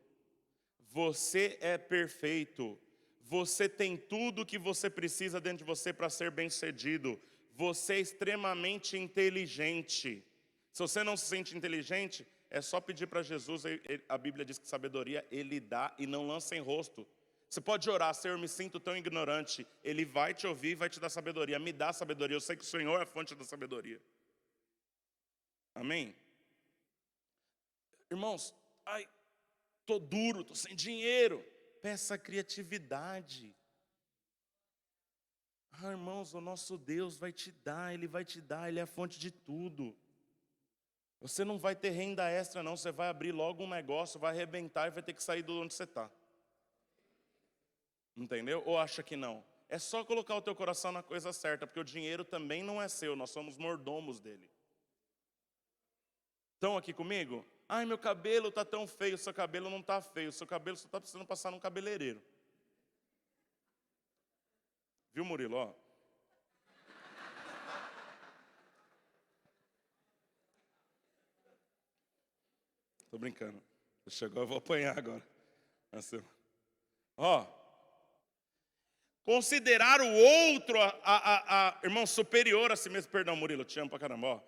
Você é perfeito. Você tem tudo o que você precisa dentro de você para ser bem-sucedido. Você é extremamente inteligente. Se você não se sente inteligente, é só pedir para Jesus. A Bíblia diz que sabedoria Ele dá e não lança em rosto. Você pode orar: Senhor, eu me sinto tão ignorante. Ele vai te ouvir e vai te dar sabedoria. Me dá sabedoria. Eu sei que o Senhor é a fonte da sabedoria. Amém? Irmãos, tô duro, tô sem dinheiro. Peça criatividade. Irmãos, o nosso Deus vai te dar, Ele vai te dar, Ele é a fonte de tudo. Você não vai ter renda extra não, você vai abrir logo um negócio, vai arrebentar e vai ter que sair de onde você está. Entendeu? Ou acha que não? É só colocar o teu coração na coisa certa, porque o dinheiro também não é seu, nós somos mordomos dele. Estão aqui comigo? Ai, meu cabelo está tão feio. Seu cabelo não está feio, seu cabelo só está precisando passar num cabeleireiro. Viu, Murilo? Ó. Tô brincando. Chegou, eu vou apanhar agora. Assim. Ó. Considerar o outro, irmão, superior a si mesmo. Perdão, Murilo, te amo pra caramba, ó.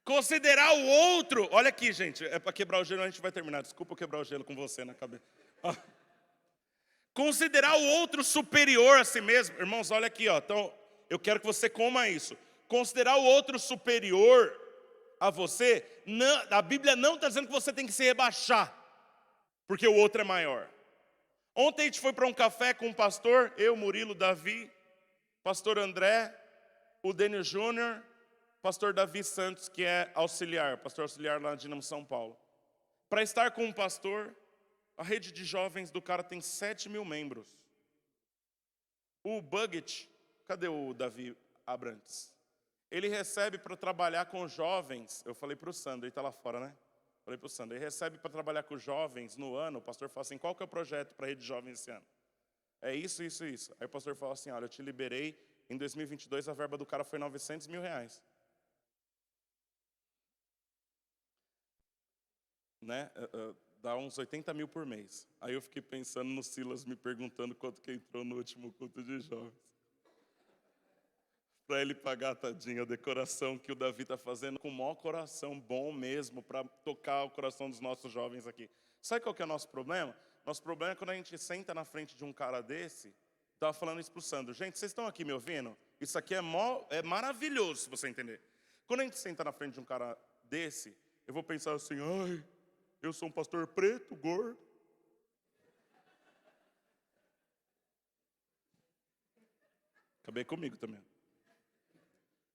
Considerar o outro, olha aqui, gente, é para quebrar o gelo, a gente vai terminar. Desculpa eu quebrar o gelo com você na cabeça. Ó. Considerar o outro superior a si mesmo. Irmãos, olha aqui, ó. Então, eu quero que você coma isso. Considerar o outro superior a você, não, a Bíblia não está dizendo que você tem que se rebaixar, porque o outro é maior. Ontem a gente foi para um café com um pastor, eu, Murilo, Davi, pastor André, o Dênio Júnior, pastor Davi Santos, que é auxiliar, pastor auxiliar lá na Dinamo São Paulo. Para estar com um pastor, a rede de jovens do cara tem 7.000 membros. O Buget, cadê o Davi Abrantes? Ele recebe para trabalhar com jovens, eu falei para o Sandro, ele está lá fora, né? Falei para o Sandro, ele recebe para trabalhar com jovens no ano, o pastor fala assim, qual que é o projeto para a rede de jovens esse ano? É isso, isso, isso. Aí o pastor fala assim, olha, eu te liberei, em 2022 a verba do cara foi R$900 mil. Né? Dá uns 80 mil por mês. Aí eu fiquei pensando no Silas me perguntando quanto que entrou no último culto de jovens. Para ele pagar, tadinho, a decoração que o Davi está fazendo com o maior coração, bom mesmo, para tocar o coração dos nossos jovens aqui. Sabe qual que é o nosso problema? Nosso problema é quando a gente senta na frente de um cara desse, estava falando isso para o Sandro. Gente, vocês estão aqui me ouvindo? Isso aqui é maravilhoso, se você entender. Quando a gente senta na frente de um cara desse, eu vou pensar assim, ai, eu sou um pastor preto, gordo. Acabei comigo também.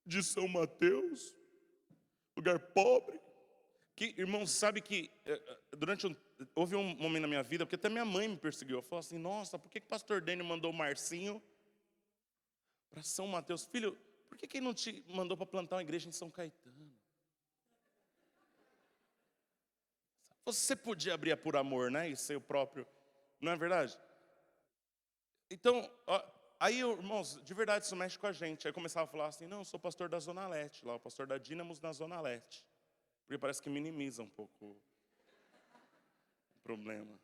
De São Mateus, lugar pobre. Que, irmão, sabe que houve um momento na minha vida, porque até minha mãe me perseguiu. Ela falou assim, nossa, por que o pastor Dênio mandou o Marcinho para São Mateus? Filho, por que ele não te mandou para plantar uma igreja em São Caetano? Você podia abrir por amor, né? E ser o próprio, não é verdade? Então, aí, irmãos, de verdade isso mexe com a gente. Aí eu começava a falar assim, não, eu sou pastor da Zona Leste, lá, o pastor da Dínamos na Zona Leste. Porque parece que minimiza um pouco o problema.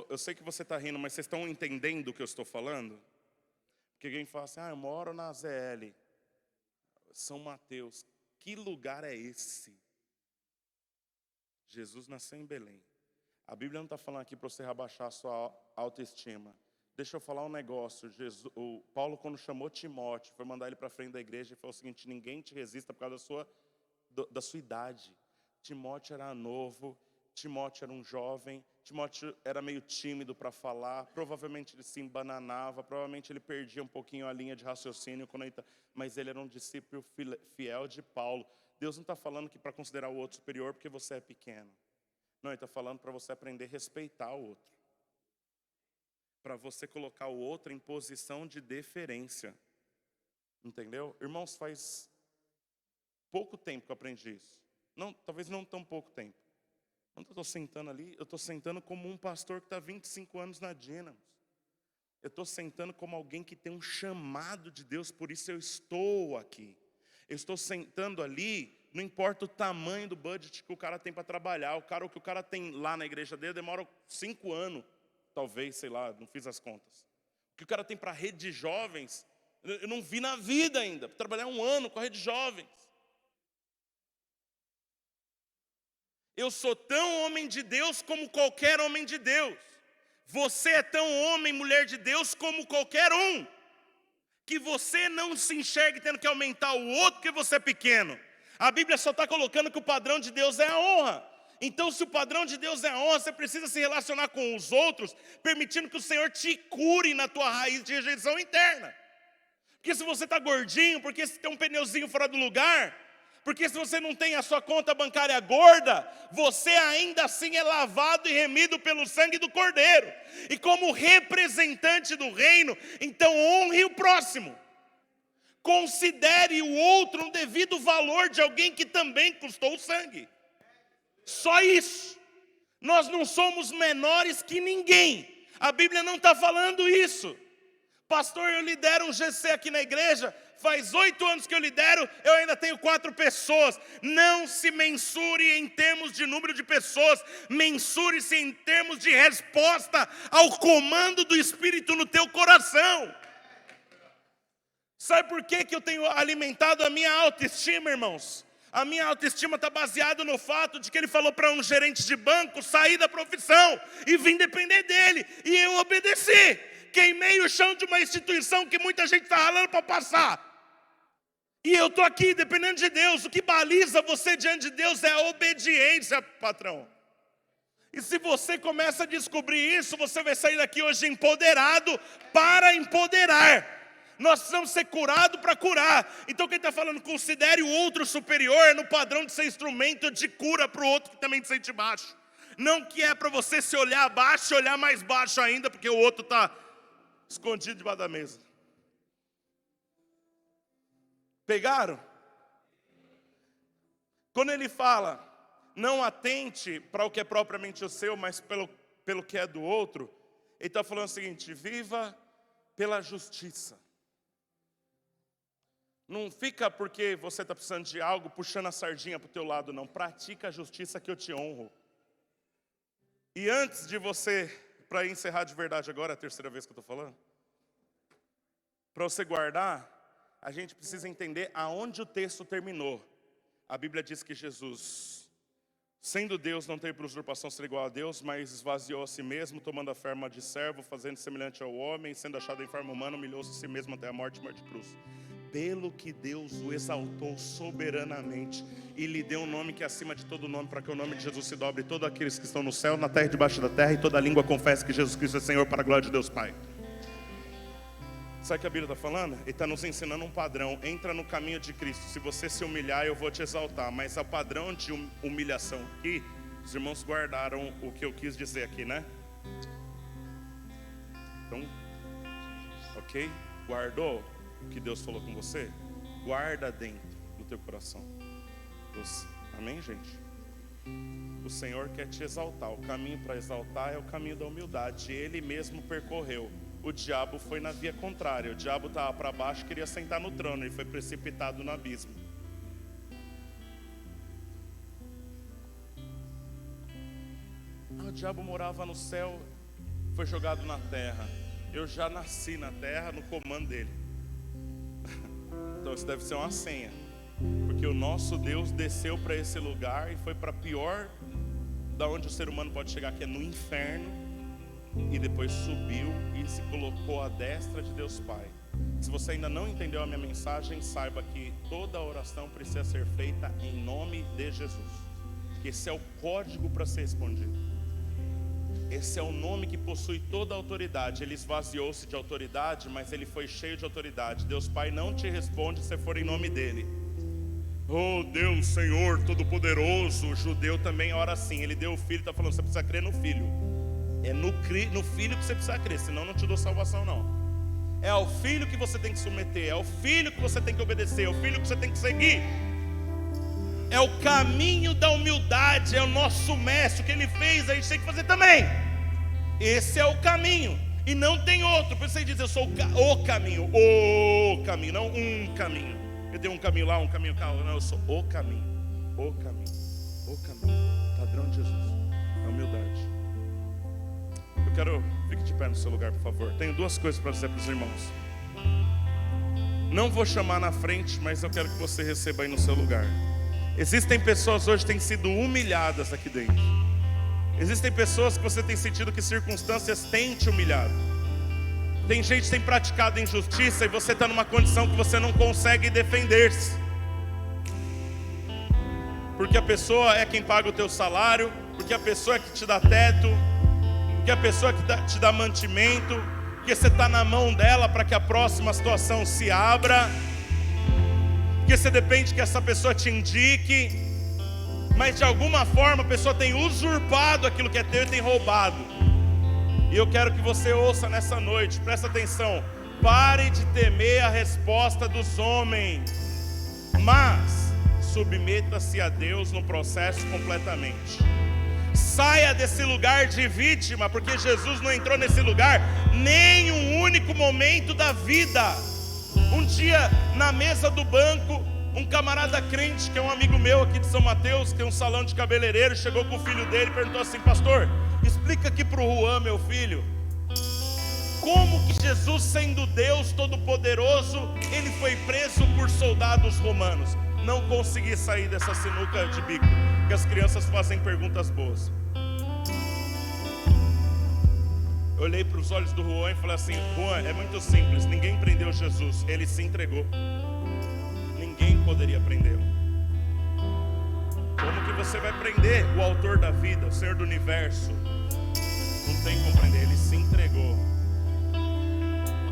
Eu sei que você está rindo, mas vocês estão entendendo o que eu estou falando? Porque alguém fala assim, eu moro na ZL, São Mateus. Que lugar é esse? Jesus nasceu em Belém. A Bíblia não está falando aqui para você rebaixar a sua autoestima. Deixa eu falar um negócio. O Paulo, quando chamou Timóteo, foi mandar ele para frente da igreja e falou o seguinte, ninguém te resista por causa da sua idade. Timóteo era novo, Timóteo era um jovem, Timóteo era meio tímido para falar, provavelmente ele se embananava, provavelmente ele perdia um pouquinho a linha de raciocínio, mas ele era um discípulo fiel de Paulo. Deus não está falando que para considerar o outro superior porque você é pequeno. Não, Ele está falando para você aprender a respeitar o outro. Para você colocar o outro em posição de deferência. Entendeu? Irmãos, faz pouco tempo que eu aprendi isso. Não, talvez não tão pouco tempo. Quando eu estou sentando ali, eu estou sentando como um pastor que está 25 anos na Dínamos. Eu estou sentando como alguém que tem um chamado de Deus, por isso eu estou aqui. Eu estou sentando ali Não importa o tamanho do budget que o cara tem para trabalhar. O que o cara tem lá na igreja dele demora 5 anos. Talvez, sei lá, não fiz as contas. O que o cara tem para a rede de jovens, eu não vi na vida ainda. Para trabalhar 1 ano com a rede de jovens. Eu sou tão homem de Deus como qualquer homem de Deus. Você é tão homem, mulher de Deus como qualquer um. Que você não se enxergue tendo que aumentar o outro porque você é pequeno. A Bíblia só está colocando que o padrão de Deus é a honra. Então, se o padrão de Deus é a honra, você precisa se relacionar com os outros, permitindo que o Senhor te cure na tua raiz de rejeição interna. Porque se você está gordinho, porque se tem um pneuzinho fora do lugar, porque se você não tem a sua conta bancária gorda, você ainda assim é lavado e remido pelo sangue do Cordeiro. E como representante do reino, então honre o próximo. Considere o outro um devido valor de alguém que também custou o sangue. Só isso. Nós não somos menores que ninguém. A Bíblia não está falando isso. Pastor, eu lidero um GC aqui na igreja. Faz 8 anos que eu lidero, eu ainda tenho 4 pessoas. Não se mensure em termos de número de pessoas. Mensure-se em termos de resposta ao comando do Espírito no teu coração. Sabe por que eu tenho alimentado a minha autoestima, irmãos? A minha autoestima está baseada no fato de que ele falou para um gerente de banco sair da profissão e vir depender dele. E eu obedeci. Queimei o chão de uma instituição que muita gente está ralando para passar. E eu estou aqui dependendo de Deus. O que baliza você diante de Deus é a obediência, patrão. E se você começa a descobrir isso, você vai sair daqui hoje empoderado para empoderar. Nós precisamos ser curados para curar. Então quem está falando, considere o outro superior no padrão de ser instrumento de cura para o outro que também te sente baixo. Não que é para você se olhar abaixo e olhar mais baixo ainda, porque o outro está escondido debaixo da mesa. Pegaram? Quando ele fala, não atente para o que é propriamente o seu, mas pelo que é do outro, ele está falando o seguinte: viva pela justiça. Não fica porque você está precisando de algo, puxando a sardinha para o teu lado, não. Pratica a justiça que eu te honro. E antes de você, para encerrar de verdade agora, é a terceira vez que eu estou falando, para você guardar, a gente precisa entender aonde o texto terminou. A Bíblia diz que Jesus, sendo Deus, não teve por usurpação ser igual a Deus, mas esvaziou a si mesmo, tomando a forma de servo, fazendo semelhante ao homem, sendo achado em forma humana, humilhou-se a si mesmo até a morte de cruz. Pelo que Deus o exaltou soberanamente e lhe deu um nome que é acima de todo nome, para que o nome de Jesus se dobre todos aqueles que estão no céu, na terra e debaixo da terra, e toda língua confesse que Jesus Cristo é Senhor, para a glória de Deus Pai. Sabe o que a Bíblia está falando? Ele está nos ensinando um padrão. Entra no caminho de Cristo. Se você se humilhar, eu vou te exaltar. Mas o padrão de humilhação aqui, os irmãos guardaram o que eu quis dizer aqui, né? Então, ok? Guardou o que Deus falou com você? Guarda dentro do teu coração. Amém, gente? O Senhor quer te exaltar. O caminho para exaltar é o caminho da humildade. Ele mesmo percorreu. O diabo foi na via contrária. O diabo estava para baixo, queria sentar no trono. Ele foi precipitado no abismo. O diabo morava no céu, foi jogado na terra. Eu já nasci na terra no comando dele. Então isso deve ser uma senha, porque o nosso Deus desceu para esse lugar e foi para pior da onde o ser humano pode chegar, que é no inferno, e depois subiu e se colocou à destra de Deus Pai. Se você ainda não entendeu a minha mensagem, saiba que toda oração precisa ser feita em nome de Jesus, que esse é o código para ser respondido. Esse é o nome que possui toda a autoridade. Ele esvaziou-se de autoridade, mas ele foi cheio de autoridade. Deus Pai não te responde se for em nome dele. Oh Deus, Senhor Todo-Poderoso. O judeu também ora assim. Ele deu o filho, está falando, você precisa crer no filho. É no filho que você precisa crer, senão não te dou salvação não. É ao filho que você tem que submeter, é ao filho que você tem que obedecer, é o filho que você tem que seguir. É o caminho da humildade, é o nosso mestre. O que ele fez, a gente tem que fazer também. Esse é o caminho, e não tem outro. Por isso ele diz, eu sou o caminho, não um caminho. Eu tenho um caminho lá, um caminho cá, não, eu sou o caminho. O caminho, padrão de Jesus, a humildade. Eu quero, fique de pé no seu lugar, por favor. Tenho duas coisas para dizer para os irmãos. Não vou chamar na frente, mas eu quero que você receba aí no seu lugar. Existem pessoas hoje que têm sido humilhadas aqui dentro. Existem pessoas que você tem sentido que circunstâncias têm te humilhado. Tem gente que tem praticado injustiça e você está numa condição que você não consegue defender-se. Porque a pessoa é quem paga o teu salário, porque a pessoa é que te dá teto, porque a pessoa é que te dá mantimento, porque você está na mão dela para que a próxima situação se abra, porque você depende que essa pessoa te indique, mas de alguma forma a pessoa tem usurpado aquilo que é teu e tem roubado. E eu quero que você ouça nessa noite, presta atenção, pare de temer a resposta dos homens, mas submeta-se a Deus no processo completamente. Saia desse lugar de vítima, porque Jesus não entrou nesse lugar nem um único momento da vida. Um dia, na mesa do banco, um camarada crente, que é um amigo meu aqui de São Mateus, tem um salão de cabeleireiro, chegou com o filho dele e perguntou assim: pastor, explica aqui para o Juan, meu filho, como que Jesus, sendo Deus Todo-Poderoso, ele foi preso por soldados romanos? Não consegui sair dessa sinuca de bico, porque as crianças fazem perguntas boas. Eu olhei para os olhos do Juan e falei assim: Juan, é muito simples, ninguém prendeu Jesus, ele se entregou. Ninguém poderia prendê-lo. Como que você vai prender o autor da vida, o Senhor do universo? Não tem como prender, ele se entregou.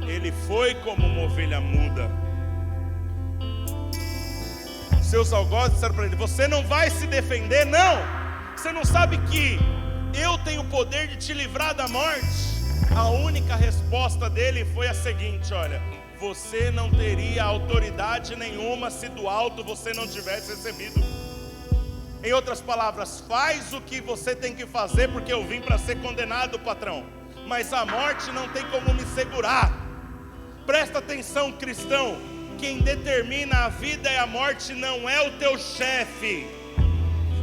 Ele foi como uma ovelha muda. Seus algozes disseram para ele: você não vai se defender, não. Você não sabe que eu tenho o poder de te livrar da morte? A única resposta dele foi a seguinte: olha, você não teria autoridade nenhuma se do alto você não tivesse recebido. Em outras palavras, faz o que você tem que fazer, porque eu vim para ser condenado, patrão, mas a morte não tem como me segurar. Presta atenção, cristão, quem determina a vida e a morte não é o teu chefe.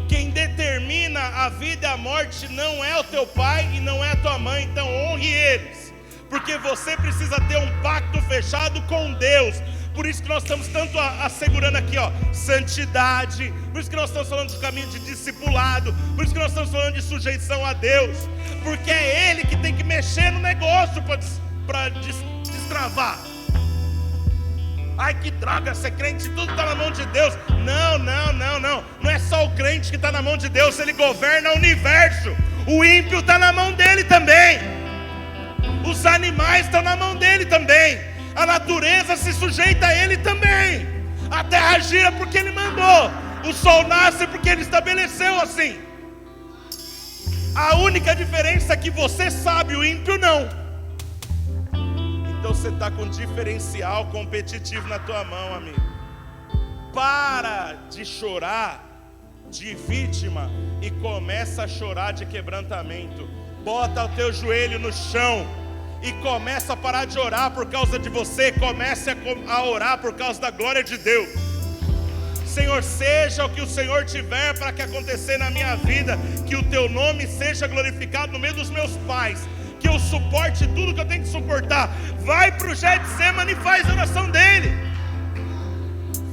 Quem determina a vida e a morte não é o teu pai e não é a tua mãe. Então honre eles, porque você precisa ter um pacto fechado com Deus. Por isso que nós estamos tanto assegurando aqui, ó, santidade. Por isso que nós estamos falando de caminho de discipulado. Por isso que nós estamos falando de sujeição a Deus, porque é Ele que tem que mexer no negócio para destravar. Ai, que droga, ser crente, tudo está na mão de Deus. Não é só o crente que está na mão de Deus, Ele governa o universo. O ímpio está na mão dele também. Os animais estão na mão dele também. A natureza se sujeita a ele também. A terra gira porque ele mandou. O sol nasce porque ele estabeleceu assim. A única diferença é que você sabe, o ímpio não. Então você está com um diferencial competitivo na tua mão, amigo. Para de chorar de vítima e começa a chorar de quebrantamento. Bota o teu joelho no chão e começa a parar de orar por causa de você. Comece a orar por causa da glória de Deus. Senhor, seja o que o Senhor tiver para que acontecer na minha vida, que o teu nome seja glorificado no meio dos meus pais, que eu suporte tudo que eu tenho que suportar. Vai para o Getsemane e faz a oração dele.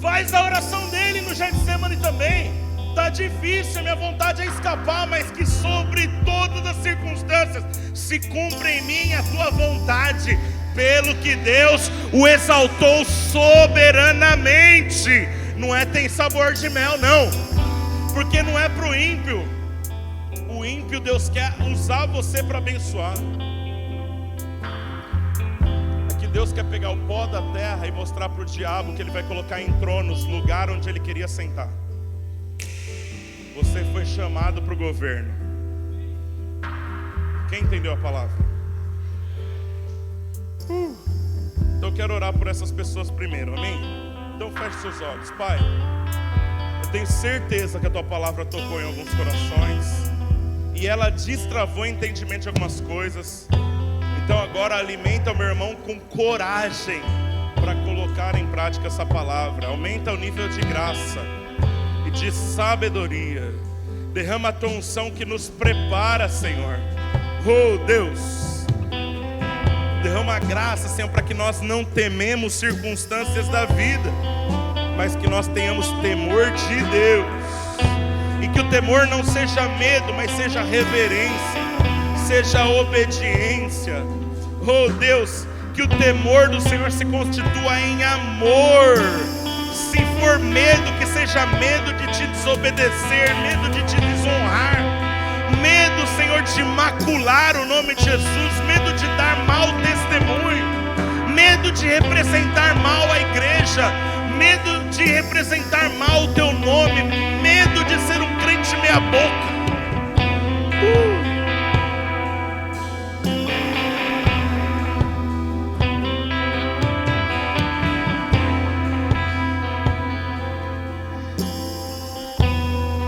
Faz a oração dele no Getsemane também. Está difícil, a minha vontade é escapar, mas que sobre todas as circunstâncias se cumpra em mim a tua vontade, pelo que Deus o exaltou soberanamente. Não é tem sabor de mel, não, porque não é para o ímpio. O ímpio, Deus quer usar você para abençoar. É que Deus quer pegar o pó da terra e mostrar para o diabo que ele vai colocar em tronos, lugar onde ele queria sentar. Você foi chamado para o governo. Quem entendeu a palavra? Então eu quero orar por essas pessoas primeiro, amém? Então feche seus olhos. Pai, eu tenho certeza que a tua palavra tocou em alguns corações e ela destravou o entendimento de algumas coisas. Então agora alimenta o meu irmão com coragem para colocar em prática essa palavra. Aumenta o nível de graça. E e de sabedoria. Derrama a tua unção que nos prepara, Senhor. Oh Deus, derrama a graça, Senhor, para que nós não tememos circunstâncias da vida, mas que nós tenhamos temor de Deus. E que o temor não seja medo, mas seja reverência, seja obediência. Oh Deus, que o temor do Senhor se constitua em amor. Se for medo, que seja medo de te desobedecer, medo de te desonrar, medo, Senhor, de macular o nome de Jesus, medo de dar mau testemunho, medo de representar mal a igreja, medo de representar mal o teu nome, medo de ser um crente meia boca.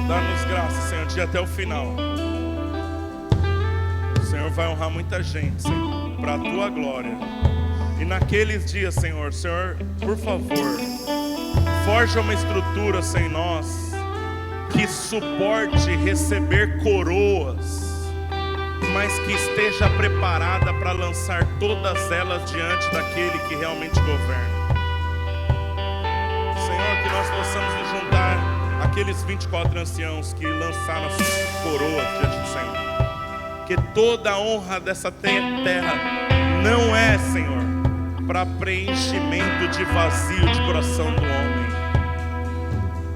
Dá-nos graça, Senhor, de até o final. O Senhor vai honrar muita gente, Senhor, para a tua glória. E naqueles dias, Senhor, por favor, forja uma estrutura, Senhor, em nós, que suporte receber coroas, mas que esteja preparada para lançar todas elas diante daquele que realmente governa. Senhor, que nós possamos nos juntar àqueles 24 anciãos que lançaram as suas coroas diante do Senhor. Que toda a honra dessa terra não é, Senhor, para preenchimento de vazio de coração do homem.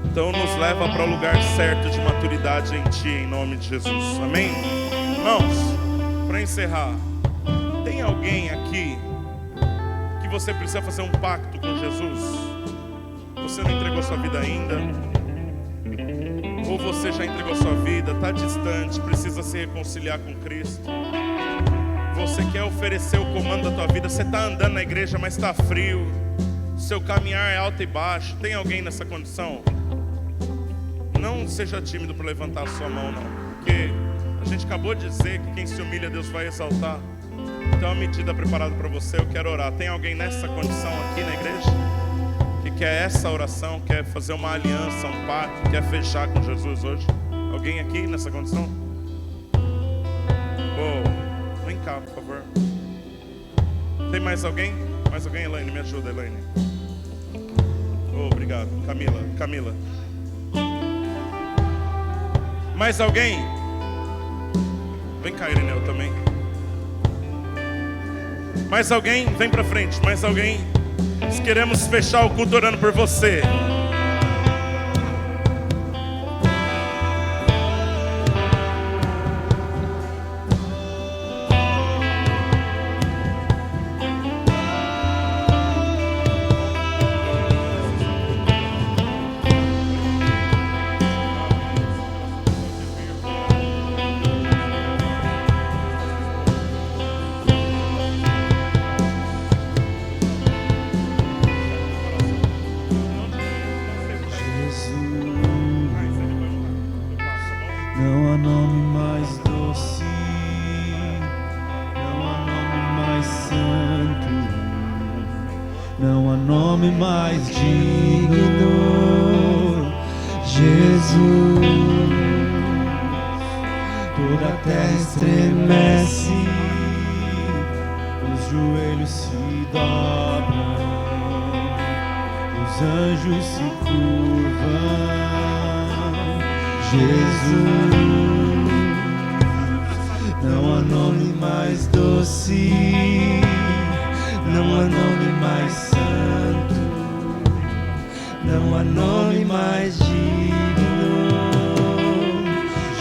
Então nos leva para o lugar certo de maturidade em Ti, em nome de Jesus. Amém? Irmãos, para encerrar, tem alguém aqui que você precisa fazer um pacto com Jesus? Você não entregou sua vida ainda? Ou você já entregou sua vida, está distante, precisa se reconciliar com Cristo? Você quer oferecer o comando da tua vida, você está andando na igreja, mas está frio, seu caminhar é alto e baixo. Tem alguém nessa condição? Não seja tímido para levantar a sua mão, não, porque a gente acabou de dizer que quem se humilha, Deus vai exaltar. Então, a medida preparada para você, eu quero orar. Tem alguém nessa condição aqui na igreja que quer essa oração, quer fazer uma aliança, um pacto, quer fechar com Jesus hoje? Alguém aqui nessa condição? Oh, vem cá, por favor. Tem mais alguém? Mais alguém, Elaine? Me ajuda, Elaine. Oh, obrigado. Camila. Mais alguém? Vem cá, Irineu, também. Mais alguém? Vem pra frente. Mais alguém? Nós queremos fechar o culto orando por você. Não há nome mais doce, não há nome mais santo, não há nome mais digno, Jesus. Toda a terra estremece, os joelhos se dobram, os anjos se curvam. Jesus, não há nome mais doce, não há nome mais santo, não há nome mais digno,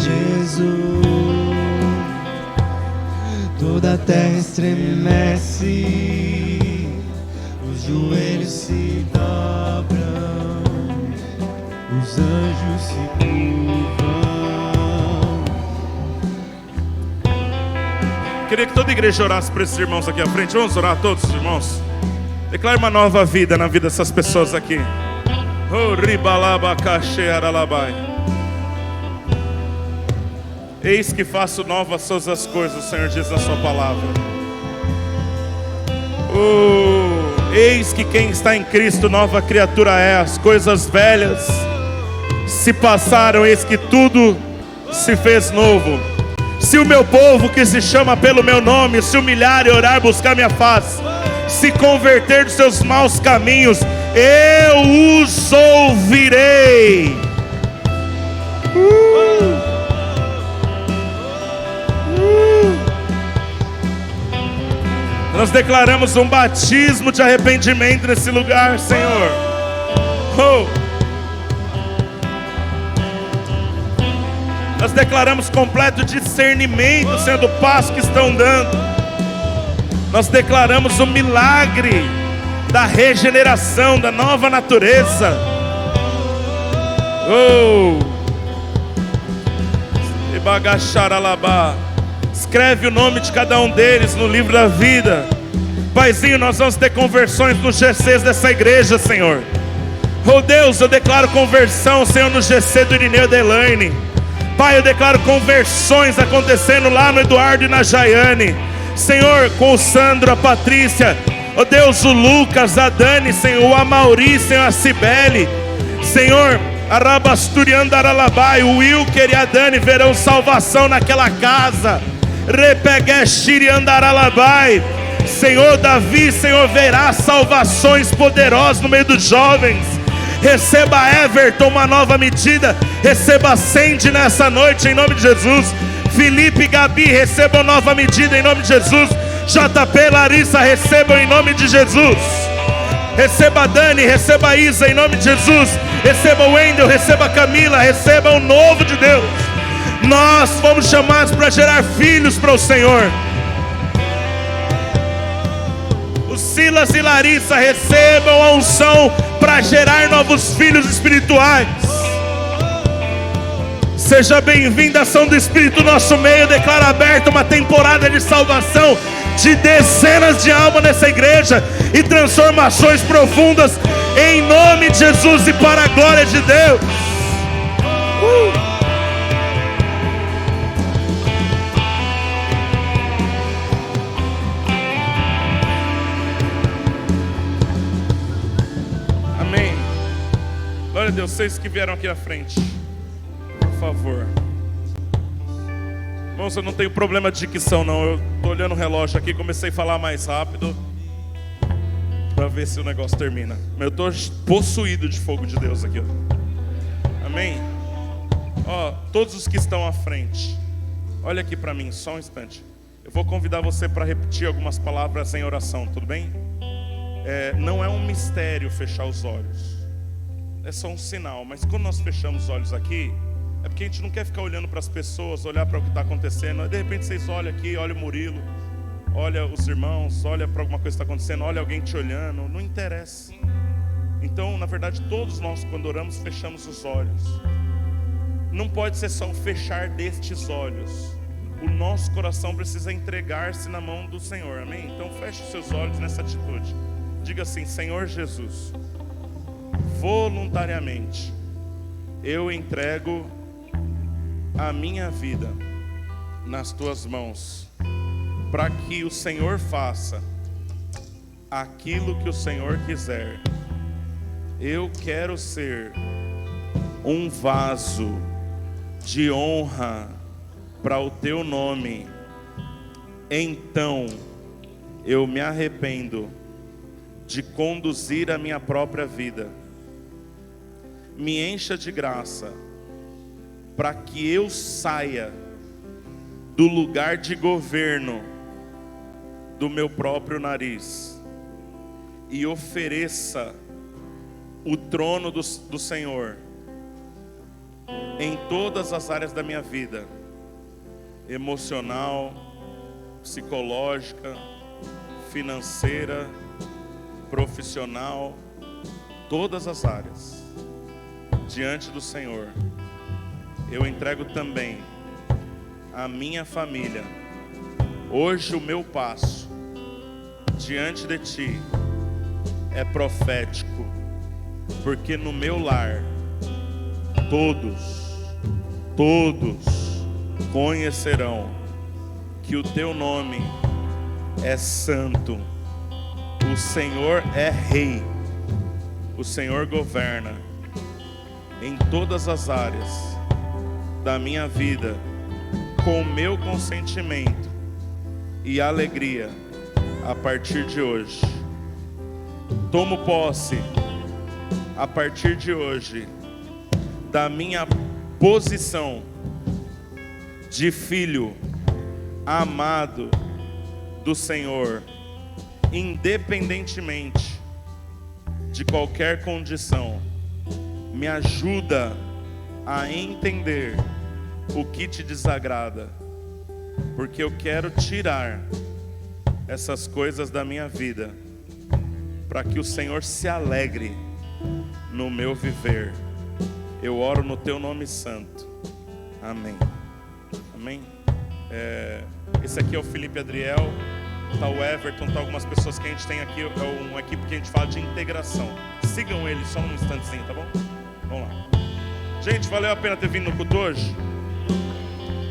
Jesus. Toda a terra estremece, os joelhos se dobram, os anjos se curvam. Queria que toda a igreja orasse para esses irmãos aqui à frente. Vamos orar todos, irmãos. Declare uma nova vida na vida dessas pessoas aqui. Eis que faço novas todas as coisas, o Senhor diz na sua palavra. Eis que quem está em Cristo, nova criatura é. As coisas velhas se passaram, eis que tudo se fez novo. Se o meu povo que se chama pelo meu nome se humilhar e orar, buscar minha face, se converter dos seus maus caminhos, eu os ouvirei. Nós declaramos um batismo de arrependimento nesse lugar, Senhor. Nós declaramos completo discernimento, Senhor, do passo que estão dando. Nós declaramos o milagre da regeneração, da nova natureza. Escreve o nome de cada um deles no livro da vida. Paizinho, nós vamos ter conversões nos GCs dessa igreja, Senhor. Oh Deus, eu declaro conversão, Senhor, no GC do Irineu e da Elaine. Pai, eu declaro conversões acontecendo lá no Eduardo e na Jaiane. Senhor, com o Sandro, a Patrícia, oh Deus, o Lucas, a Dani, Senhor, o Amauri, Senhor, a Cibele, Senhor, a Rabasturian Daralabai, o Wilker e a Dani verão salvação naquela casa. Repegueshiri Andaralabai, Senhor, Davi, Senhor, verá salvações poderosas no meio dos jovens. Receba Everton uma nova medida, receba Sandy nessa noite em nome de Jesus. Felipe e Gabi recebam nova medida em nome de Jesus. JP, Larissa recebam em nome de Jesus. Receba Dani, receba Isa em nome de Jesus. Receba o Wendel, receba Camila, receba o novo de Deus. Nós fomos chamados para gerar filhos para o Senhor. Os Silas e Larissa recebam a unção para gerar novos filhos espirituais. Seja bem-vinda a ação do Espírito no nosso meio. Declara aberta uma temporada de salvação de dezenas de almas nessa igreja e transformações profundas em nome de Jesus e para a glória de Deus. Amém. Glória a Deus. Vocês que vieram aqui à frente, por favor. Irmãos, eu não tenho problema de dicção não. Eu estou olhando o relógio aqui, comecei a falar mais rápido para ver se o negócio termina. Eu estou possuído de fogo de Deus aqui, ó. Amém? Ó, todos os que estão à frente, olha aqui para mim, só um instante. Eu vou convidar você para repetir algumas palavras em oração, tudo bem? Não é um mistério fechar os olhos, é só um sinal. Mas quando nós fechamos os olhos aqui, é porque a gente não quer ficar olhando para as pessoas, olhar para o que está acontecendo. De repente vocês olham aqui, olha o Murilo, olha os irmãos, olha para alguma coisa que está acontecendo, olha alguém te olhando, não interessa. Então, na verdade, todos nós, quando oramos, fechamos os olhos. Não pode ser só o fechar destes olhos. O nosso coração precisa entregar-se na mão do Senhor, amém? Então feche os seus olhos nessa atitude. Diga assim: Senhor Jesus, voluntariamente eu entrego a minha vida nas tuas mãos, para que o Senhor faça aquilo que o Senhor quiser. Eu quero ser um vaso de honra para o teu nome. Então eu me arrependo de conduzir a minha própria vida. Me encha de graça para que eu saia do lugar de governo do meu próprio nariz e ofereça o trono do Senhor em todas as áreas da minha vida, emocional, psicológica, financeira, profissional, todas as áreas. Diante do Senhor, eu entrego também a minha família. Hoje o meu passo diante de Ti é profético, porque no meu lar todos conhecerão que o Teu nome é santo. O Senhor é Rei, o Senhor governa, em todas as áreas da minha vida, com meu consentimento e alegria, a partir de hoje. Tomo posse, a partir de hoje, da minha posição de filho amado do Senhor, independentemente de qualquer condição. Me ajuda a entender o que te desagrada, porque eu quero tirar essas coisas da minha vida, para que o Senhor se alegre no meu viver. Eu oro no teu nome santo. Amém. Amém. Esse aqui é o Felipe Adriel, tá o Everton, tá algumas pessoas que a gente tem aqui. É uma equipe que a gente fala de integração. Sigam ele só um instantezinho, tá bom? Vamos lá. Gente, valeu a pena ter vindo no culto hoje?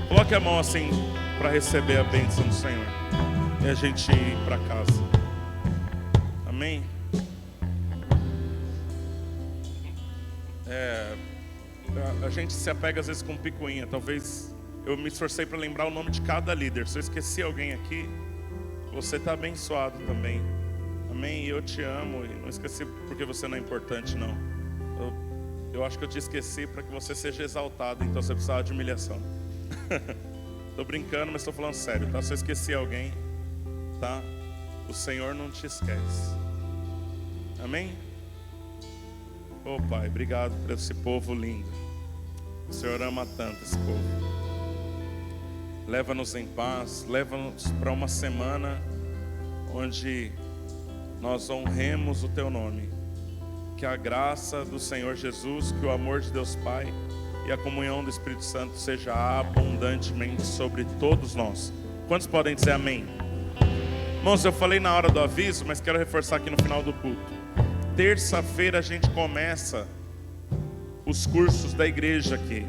Coloque a mão assim para receber a bênção do Senhor e a gente ir para casa. Amém? A gente se apega às vezes com picuinha. Talvez eu me esforcei para lembrar o nome de cada líder. Se eu esqueci alguém aqui, você está abençoado também. Amém? E eu te amo. E não esqueci porque você não é importante, não. Eu acho que eu te esqueci para que você seja exaltado. Então você precisava de humilhação. Tô brincando, mas estou falando sério, tá? Se eu esqueci alguém, tá? O Senhor não te esquece. Amém? Oh Pai, obrigado por esse povo lindo. O Senhor ama tanto esse povo. Leva-nos em paz, leva-nos para uma semana onde nós honremos o Teu nome. Que a graça do Senhor Jesus, que o amor de Deus Pai e a comunhão do Espírito Santo seja abundantemente sobre todos nós. Quantos podem dizer amém? Irmãos, eu falei na hora do aviso, mas quero reforçar aqui no final do culto. Terça-feira a gente começa os cursos da igreja aqui.